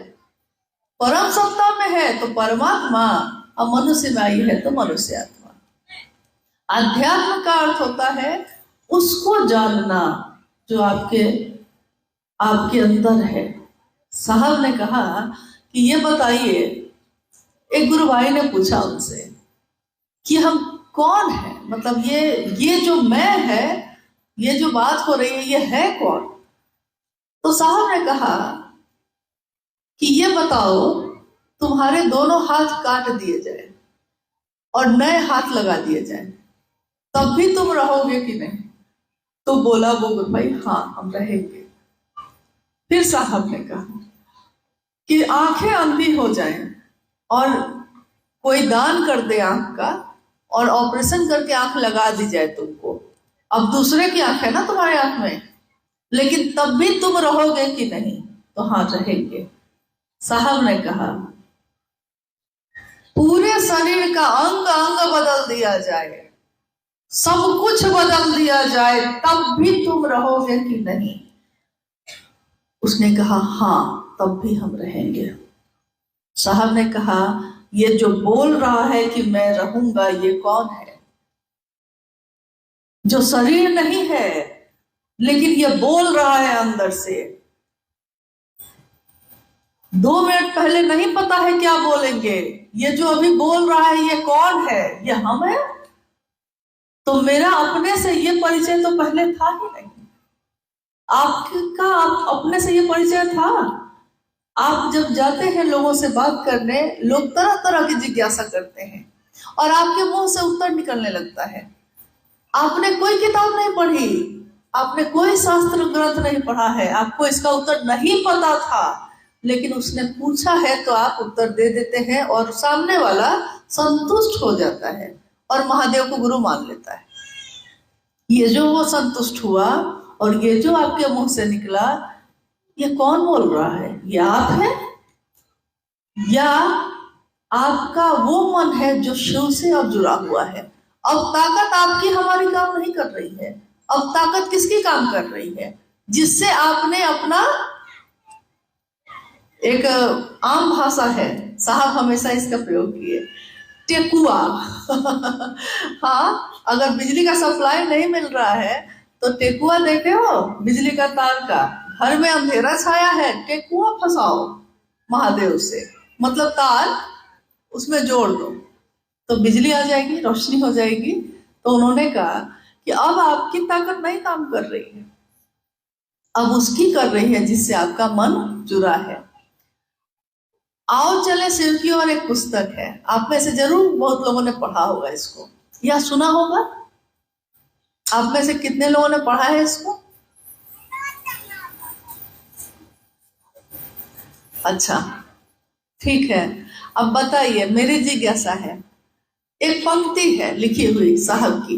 परम सत्ता में है तो परमात्मा, और मनुष्य में आई है तो मनुष्य आत्मा। अध्यात्म का अर्थ होता है उसको जानना जो आपके अंदर है। साहब ने कहा कि ये बताइए, एक गुरु भाई ने पूछा उनसे कि हम कौन है, मतलब ये जो मैं है, ये जो बात हो रही है, ये है कौन? तो साहब ने कहा कि ये बताओ, तुम्हारे दोनों हाथ काट दिए जाए और नए हाथ लगा दिए जाए, तब भी तुम रहोगे कि नहीं? तो बोला वो गुरु भाई, हाँ हम रहेंगे। फिर साहब ने कहा कि आंखें अंधी हो जाएं और कोई दान कर दे आंख का और ऑपरेशन करके आंख लगा दी जाए तुमको, अब दूसरे की आंख है ना तुम्हारे आंख में, लेकिन तब भी तुम रहोगे कि नहीं? तो हाँ रहेंगे। साहब ने कहा पूरे शरीर का अंग अंग बदल दिया जाए, सब कुछ बदल दिया जाए, तब भी तुम रहोगे कि नहीं? उसने कहा हाँ तब भी हम रहेंगे। साहब ने कहा ये जो बोल रहा है कि मैं रहूंगा, ये कौन है? जो शरीर नहीं है लेकिन ये बोल रहा है अंदर से। 2 मिनट पहले नहीं पता है क्या बोलेंगे, ये जो अभी बोल रहा है ये कौन है? ये हम है। तो मेरा अपने से ये परिचय तो पहले था ही नहीं। आपका अपने से ये परिचय था। आप जब जाते हैं लोगों से बात करने, लोग तरह तरह की जिज्ञासा करते हैं और आपके मुंह से उत्तर निकलने लगता है। आपने कोई किताब नहीं पढ़ी, आपने कोई शास्त्र ग्रंथ नहीं पढ़ा है, आपको इसका उत्तर नहीं पता था, लेकिन उसने पूछा है तो आप उत्तर दे देते हैं और सामने वाला संतुष्ट हो जाता है और महादेव को गुरु मान लेता है। ये जो वो संतुष्ट हुआ और ये जो आपके मुंह से निकला, ये कौन बोल रहा है? ये आप है या आपका वो मन है जो शिव से अब जुड़ा हुआ है? अब ताकत आपकी हमारी काम नहीं कर रही है, अब ताकत किसकी काम कर रही है? जिससे आपने अपना, एक आम भाषा है, साहब हमेशा इसका प्रयोग किए, टेकुआ। हाँ, अगर बिजली का सप्लाई नहीं मिल रहा है तो टेकुआ देखे हो, बिजली का तार का, घर में अंधेरा छाया है, टेकुआ फंसाओ महादेव से, मतलब तार उसमें जोड़ दो तो बिजली आ जाएगी, रोशनी हो जाएगी। तो उन्होंने कहा कि अब आपकी ताकत नहीं काम कर रही है, अब उसकी कर रही है जिससे आपका मन जुड़ा है। आओ चले शिव की ओर एक पुस्तक है, आप में से जरूर बहुत लोगों ने पढ़ा होगा इसको या सुना होगा। आप में से कितने लोगों ने पढ़ा है इसको? अच्छा ठीक है, अब बताइए, मेरी जिज्ञासा है। एक पंक्ति है लिखी हुई साहब की,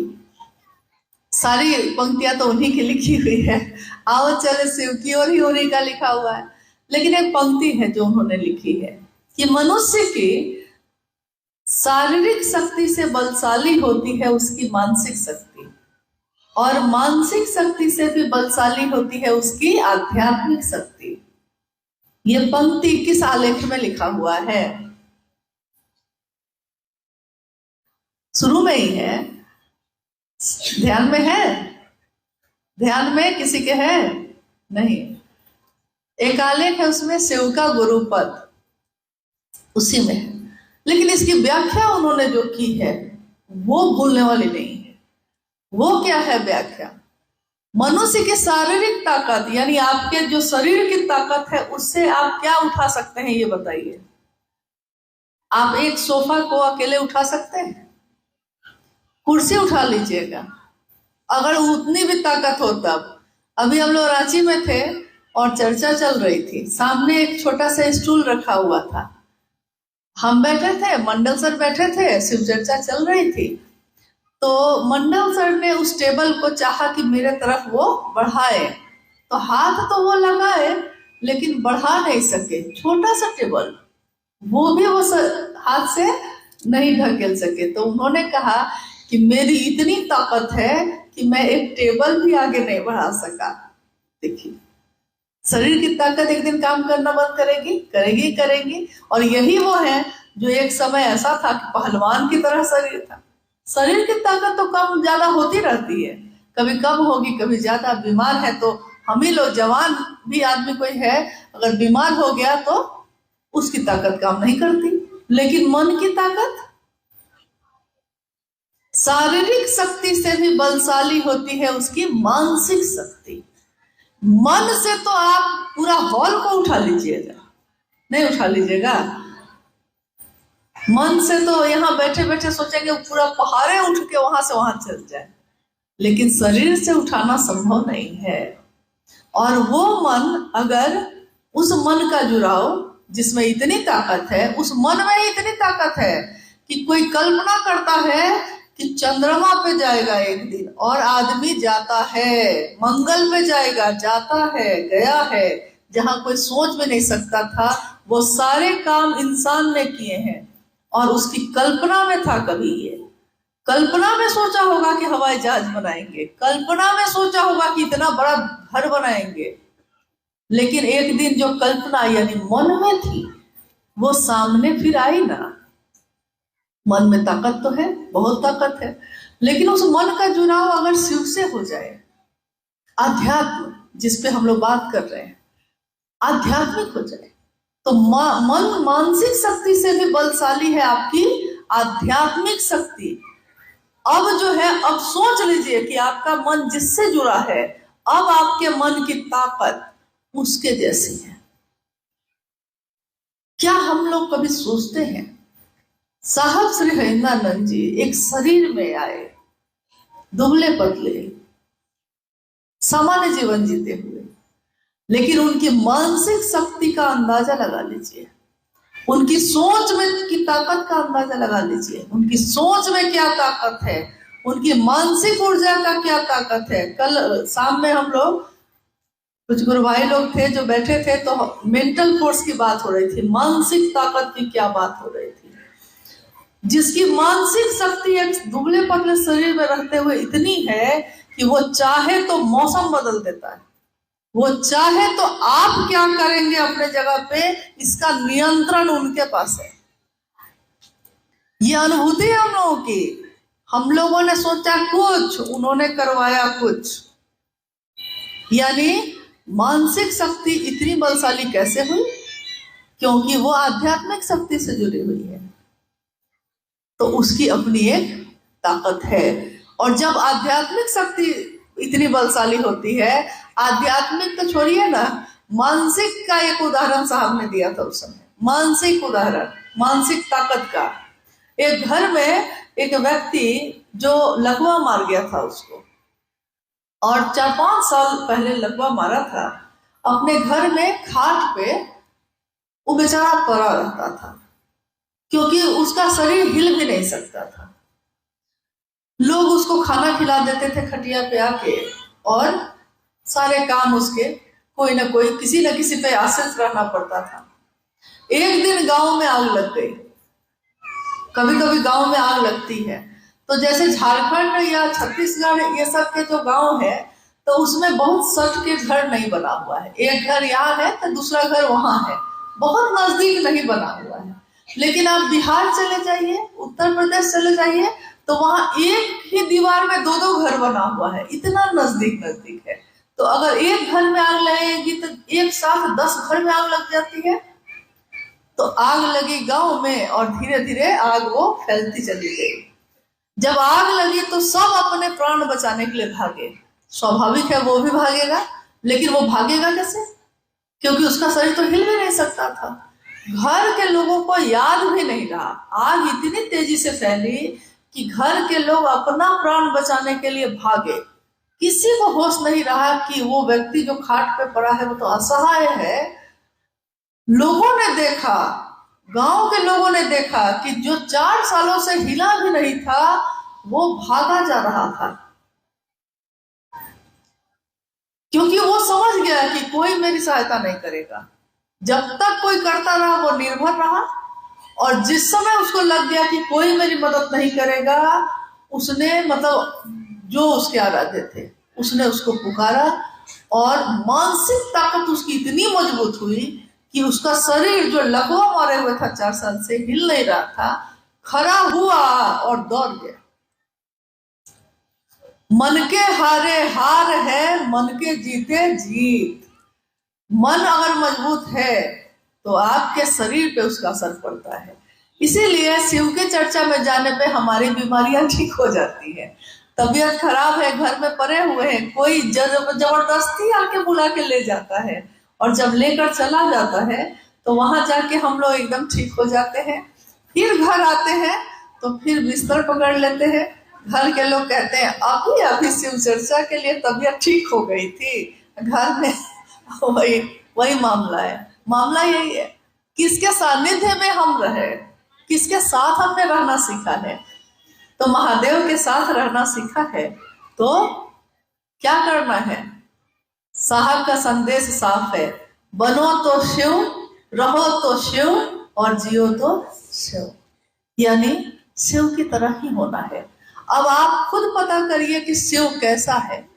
सारी पंक्तियां तो उन्हीं की लिखी हुई है, आओ चले शिव की ओर ही उन्हीं का लिखा हुआ है, लेकिन एक पंक्ति है जो उन्होंने लिखी है कि मनुष्य की शारीरिक शक्ति से बलशाली होती है उसकी मानसिक शक्ति, और मानसिक शक्ति से भी बलशाली होती है उसकी आध्यात्मिक शक्ति। ये पंक्ति किस आलेख में लिखा हुआ है? शुरू में ही है, ध्यान में है? ध्यान में किसी के है? नहीं। एक आलेख है उसमें शिव का गुरुपद, उसी में है, लेकिन इसकी व्याख्या उन्होंने जो की है वो भूलने वाली नहीं है। वो क्या है व्याख्या? मनुष्य की शारीरिक ताकत यानी आपके जो शरीर की ताकत है उससे आप क्या उठा सकते हैं ये बताइए। आप एक सोफा को अकेले उठा सकते हैं? कुर्सी उठा लीजिएगा अगर उतनी भी ताकत हो तब। अभी हम लोग रांची में थे और चर्चा चल रही थी, सामने एक छोटा सा स्टूल रखा हुआ था, हम बैठे थे, मंडल सर बैठे थे, शिव चर्चा चल रही थी। तो मंडल सर ने उस टेबल को चाहा कि मेरे तरफ वो बढ़ाए, तो हाथ तो वो लगाए लेकिन बढ़ा नहीं सके, छोटा सा टेबल, वो भी वो हाथ से नहीं ढकेल सके। तो उन्होंने कहा कि मेरी इतनी ताकत है कि मैं एक टेबल भी आगे नहीं बढ़ा सका। देखिए शरीर की ताकत एक दिन काम करना बंद करेगी, करेगी करेगी। और यही वो है जो एक समय ऐसा था कि पहलवान की तरह शरीर था। शरीर की ताकत तो कम ज्यादा होती रहती है, कभी कम होगी कभी ज्यादा। बीमार है तो हम ही लोग, जवान भी आदमी कोई है अगर बीमार हो गया तो उसकी ताकत काम नहीं करती। लेकिन मन की ताकत शारीरिक शक्ति से भी बलशाली होती है उसकी मानसिक शक्ति। मन से तो आप पूरा हॉल को उठा लीजिएगा, नहीं उठा लीजिएगा। मन से तो यहाँ बैठे बैठे सोचेंगे पूरा पहाड़े उठ के वहां से वहां चल जाए, लेकिन शरीर से उठाना संभव नहीं है। और वो मन, अगर उस मन का जुड़ाव जिसमें इतनी ताकत है, उस मन में ही इतनी ताकत है कि कोई कल्पना करता है कि चंद्रमा पे जाएगा एक दिन, और आदमी जाता है, मंगल पे जाएगा, जाता है, गया है, जहां कोई सोच भी नहीं सकता था। वो सारे काम इंसान ने किए हैं और उसकी कल्पना में था। कभी ये कल्पना में सोचा होगा कि हवाई जहाज बनाएंगे, कल्पना में सोचा होगा कि इतना बड़ा घर बनाएंगे, लेकिन एक दिन जो कल्पना यानी मन में थी वो सामने फिर आई ना। मन में ताकत तो है, बहुत ताकत है, लेकिन उस मन का जुड़ाव अगर शिव से हो जाए, आध्यात्म जिसपे हम लोग बात कर रहे हैं, आध्यात्मिक हो जाए, तो मन मानसिक शक्ति से भी बलशाली है आपकी आध्यात्मिक शक्ति। अब जो है, अब सोच लीजिए कि आपका मन जिससे जुड़ा है, अब आपके मन की ताकत उसके जैसी है। क्या हम लोग कभी सोचते हैं साहब श्री हरिंद्रानंद जी एक शरीर में आए, दुबले पतले, सामान्य जीवन जीते हुए, लेकिन उनकी मानसिक शक्ति का अंदाजा लगा लीजिए, उनकी सोच में की ताकत का अंदाजा लगा लीजिए, उनकी सोच में क्या ताकत है, उनकी मानसिक ऊर्जा का क्या ताकत है। कल शाम में हम लोग कुछ गुरु भाई लोग थे जो बैठे थे, तो मेंटल फोर्स की बात हो रही थी, मानसिक ताकत की क्या बात हो रही थी। जिसकी मानसिक शक्ति एक दुबले पतले शरीर में रहते हुए इतनी है कि वो चाहे तो मौसम बदल देता है, वो चाहे तो आप क्या करेंगे अपने जगह पे, इसका नियंत्रण उनके पास है। ये अनुभूति है हम लोगों की। हम लोगों ने सोचा कुछ, उन्होंने करवाया कुछ। यानी मानसिक शक्ति इतनी बलशाली कैसे हुई? क्योंकि वो आध्यात्मिक शक्ति से जुड़ी हुई है, तो उसकी अपनी एक ताकत है। और जब आध्यात्मिक शक्ति इतनी बलशाली होती है, आध्यात्मिक तो छोड़िए ना, मानसिक का एक उदाहरण साहब ने दिया था उस समय, मानसिक उदाहरण, मानसिक ताकत का। एक घर में एक व्यक्ति जो लकवा मार गया था उसको, और 4-5 साल पहले लकवा मारा था, अपने घर में खाट पे वो बेचारा पड़ा रहता था, क्योंकि उसका शरीर हिल भी नहीं सकता था। लोग उसको खाना खिला देते थे खटिया पे आके, और सारे काम उसके कोई ना कोई, किसी न किसी पे आश्रित रहना पड़ता था। एक दिन गांव में आग लग गई। कभी कभी गांव में आग लगती है तो जैसे झारखंड या छत्तीसगढ़ ये सब के जो गांव है, तो उसमें बहुत सट के घर नहीं बना हुआ है, एक घर यहाँ है तो दूसरा घर वहां है, बहुत नजदीक नहीं बना हुआ है। लेकिन आप बिहार चले जाइए, उत्तर प्रदेश चले जाइए, तो वहां एक ही दीवार में 2-2 घर बना हुआ है, इतना नजदीक नजदीक है। तो अगर एक घर में आग लगेगी तो एक साथ 10 घर में आग लग जाती है। तो आग लगी गांव में और धीरे धीरे आग वो फैलती चली गई। जब आग लगी तो सब अपने प्राण बचाने के लिए भागे, स्वाभाविक है, वो भी भागेगा, लेकिन वो भागेगा कैसे? क्योंकि उसका शरीर तो हिल भी नहीं सकता था। घर के लोगों को याद भी नहीं रहा। आग इतनी तेजी से फैली कि घर के लोग अपना प्राण बचाने के लिए भागे। किसी को होश नहीं रहा कि वो व्यक्ति जो खाट पे पड़ा है वो तो असहाय है। लोगों ने देखा, गांव के लोगों ने देखा कि जो 4 सालों से हिला भी नहीं था वो भागा जा रहा था, क्योंकि वो समझ गया कि कोई मेरी सहायता नहीं करेगा। जब तक कोई करता रहा वो निर्भर रहा, और जिस समय उसको लग गया कि कोई मेरी मदद नहीं करेगा, उसने मतलब जो उसके आराध्य थे उसने उसको पुकारा, और मानसिक ताकत उसकी इतनी मजबूत हुई कि उसका शरीर जो लकवा मारे हुए था 4 साल से, हिल नहीं रहा था, खड़ा हुआ और दौड़ गया। मन के हारे हार है, मन के जीते जीत। मन अगर मजबूत है तो आपके शरीर पे उसका असर पड़ता है। इसीलिए शिव के चर्चा में जाने पे हमारी बीमारियां ठीक हो जाती है। तबीयत खराब है, घर में पड़े हुए हैं, कोई जबरदस्ती आके बुला के ले जाता है, और जब लेकर चला जाता है तो वहां जाके हम लोग एकदम ठीक हो जाते हैं। फिर घर आते हैं तो फिर बिस्तर पकड़ लेते हैं। घर के लोग कहते हैं अभी अभी शिव चर्चा के लिए तबीयत ठीक हो गई थी, घर में वही मामला है। मामला यही है, किसके सानिध्य में हम रहे, किसके साथ हमने रहना सीखा है। तो महादेव के साथ रहना सीखा है तो क्या करना है? साहब का संदेश साफ है, बनो तो शिव, रहो तो शिव, और जियो तो शिव, यानी शिव की तरह ही होना है। अब आप खुद पता करिए कि शिव कैसा है।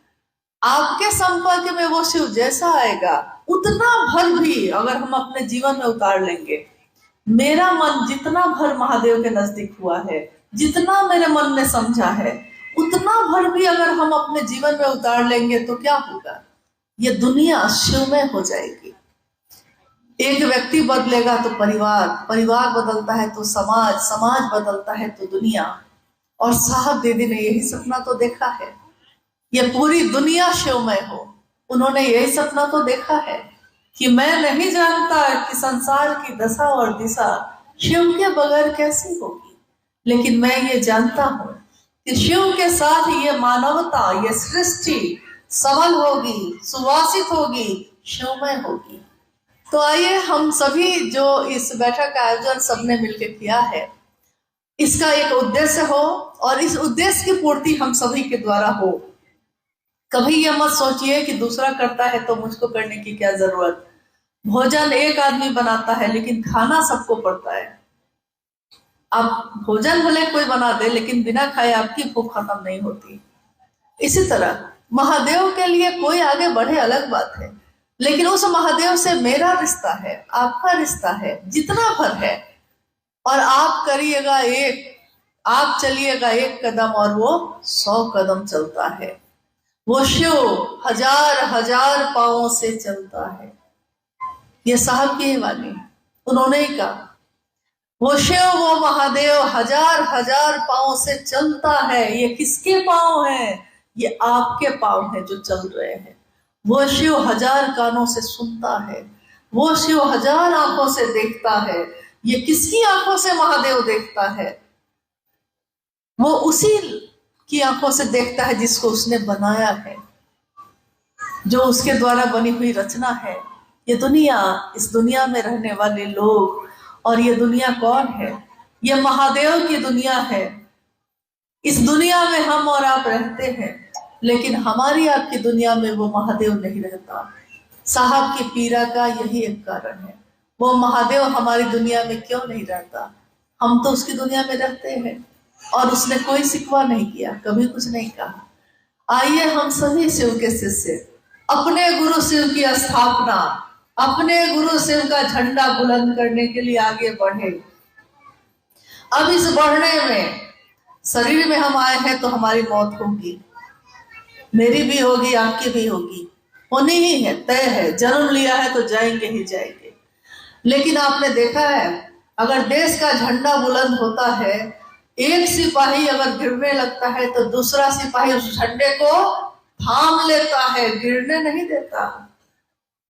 आपके संपर्क में वो शिव जैसा आएगा, उतना भर भी अगर हम अपने जीवन में उतार लेंगे, मेरा मन जितना भर महादेव के नजदीक हुआ है, जितना मेरे मन ने समझा है, उतना भर भी अगर हम अपने जीवन में उतार लेंगे तो क्या होगा? ये दुनिया शिवमय हो जाएगी। एक व्यक्ति बदलेगा तो परिवार, परिवार बदलता है तो समाज, समाज बदलता है तो दुनिया। और साहब दीदी ने यही सपना तो देखा है, ये पूरी दुनिया शिवमय हो। उन्होंने यही सपना तो देखा है कि मैं नहीं जानता कि संसार की दशा और दिशा शिव के बगैर कैसी होगी, लेकिन मैं ये जानता हूं कि शिव के साथ ये मानवता, ये सृष्टि सबल होगी, सुवासित होगी, शिवमय होगी। तो आइए हम सभी जो इस बैठक का आयोजन सबने मिलकर किया है, इसका एक उद्देश्य हो, और इस उद्देश्य की पूर्ति हम सभी के द्वारा हो। कभी ये मत सोचिए कि दूसरा करता है तो मुझको करने की क्या जरूरत। भोजन एक आदमी बनाता है लेकिन खाना सबको पड़ता है। आप भोजन भले कोई बना दे, लेकिन बिना खाए आपकी भूख खत्म नहीं होती। इसी तरह महादेव के लिए कोई आगे बढ़े अलग बात है, लेकिन उस महादेव से मेरा रिश्ता है, आपका रिश्ता है, जितना भर है। और आप करिएगा एक, आप चलिएगा 1 कदम और वो 100 कदम चलता है। वो शिव हजार हजार पांवों से चलता है। ये साहब की वाणी, उन्होंने ही कहा, वो शिव, वो महादेव हजार हजार पांवों से चलता है। ये किसके पांव हैं? ये आपके पांव हैं जो चल रहे हैं। वो शिव हजार कानों से सुनता है, वो शिव हजार आंखों से देखता है। ये किसकी आंखों से महादेव देखता है? वो उसी की आंखों से देखता है जिसको उसने बनाया है, जो उसके द्वारा बनी हुई रचना है। ये दुनिया, इस दुनिया में रहने वाले लोग, और ये दुनिया कौन है? ये महादेव की दुनिया है। इस दुनिया में हम और आप रहते हैं, लेकिन हमारी आपकी दुनिया में वो महादेव नहीं रहता। साहब की पीड़ा का यही एक कारण है। वो महादेव हमारी दुनिया में क्यों नहीं रहता? हम तो उसकी दुनिया में रहते हैं, और उसने कोई शिकवा नहीं किया, कभी कुछ नहीं कहा। आइए हम सभी शिव के शिष्य अपने गुरु शिव की स्थापना, अपने गुरु शिव का झंडा बुलंद करने के लिए आगे बढ़े। अब इस बढ़ने में, शरीर में हम आए हैं तो हमारी मौत होगी, मेरी भी होगी, आपकी भी होगी, होनी ही है, तय है। जन्म लिया है तो जाएंगे ही जाएंगे। लेकिन आपने देखा है, अगर देश का झंडा बुलंद होता है, एक सिपाही अगर गिरने लगता है तो दूसरा सिपाही उस झंडे को थाम लेता है, गिरने नहीं देता।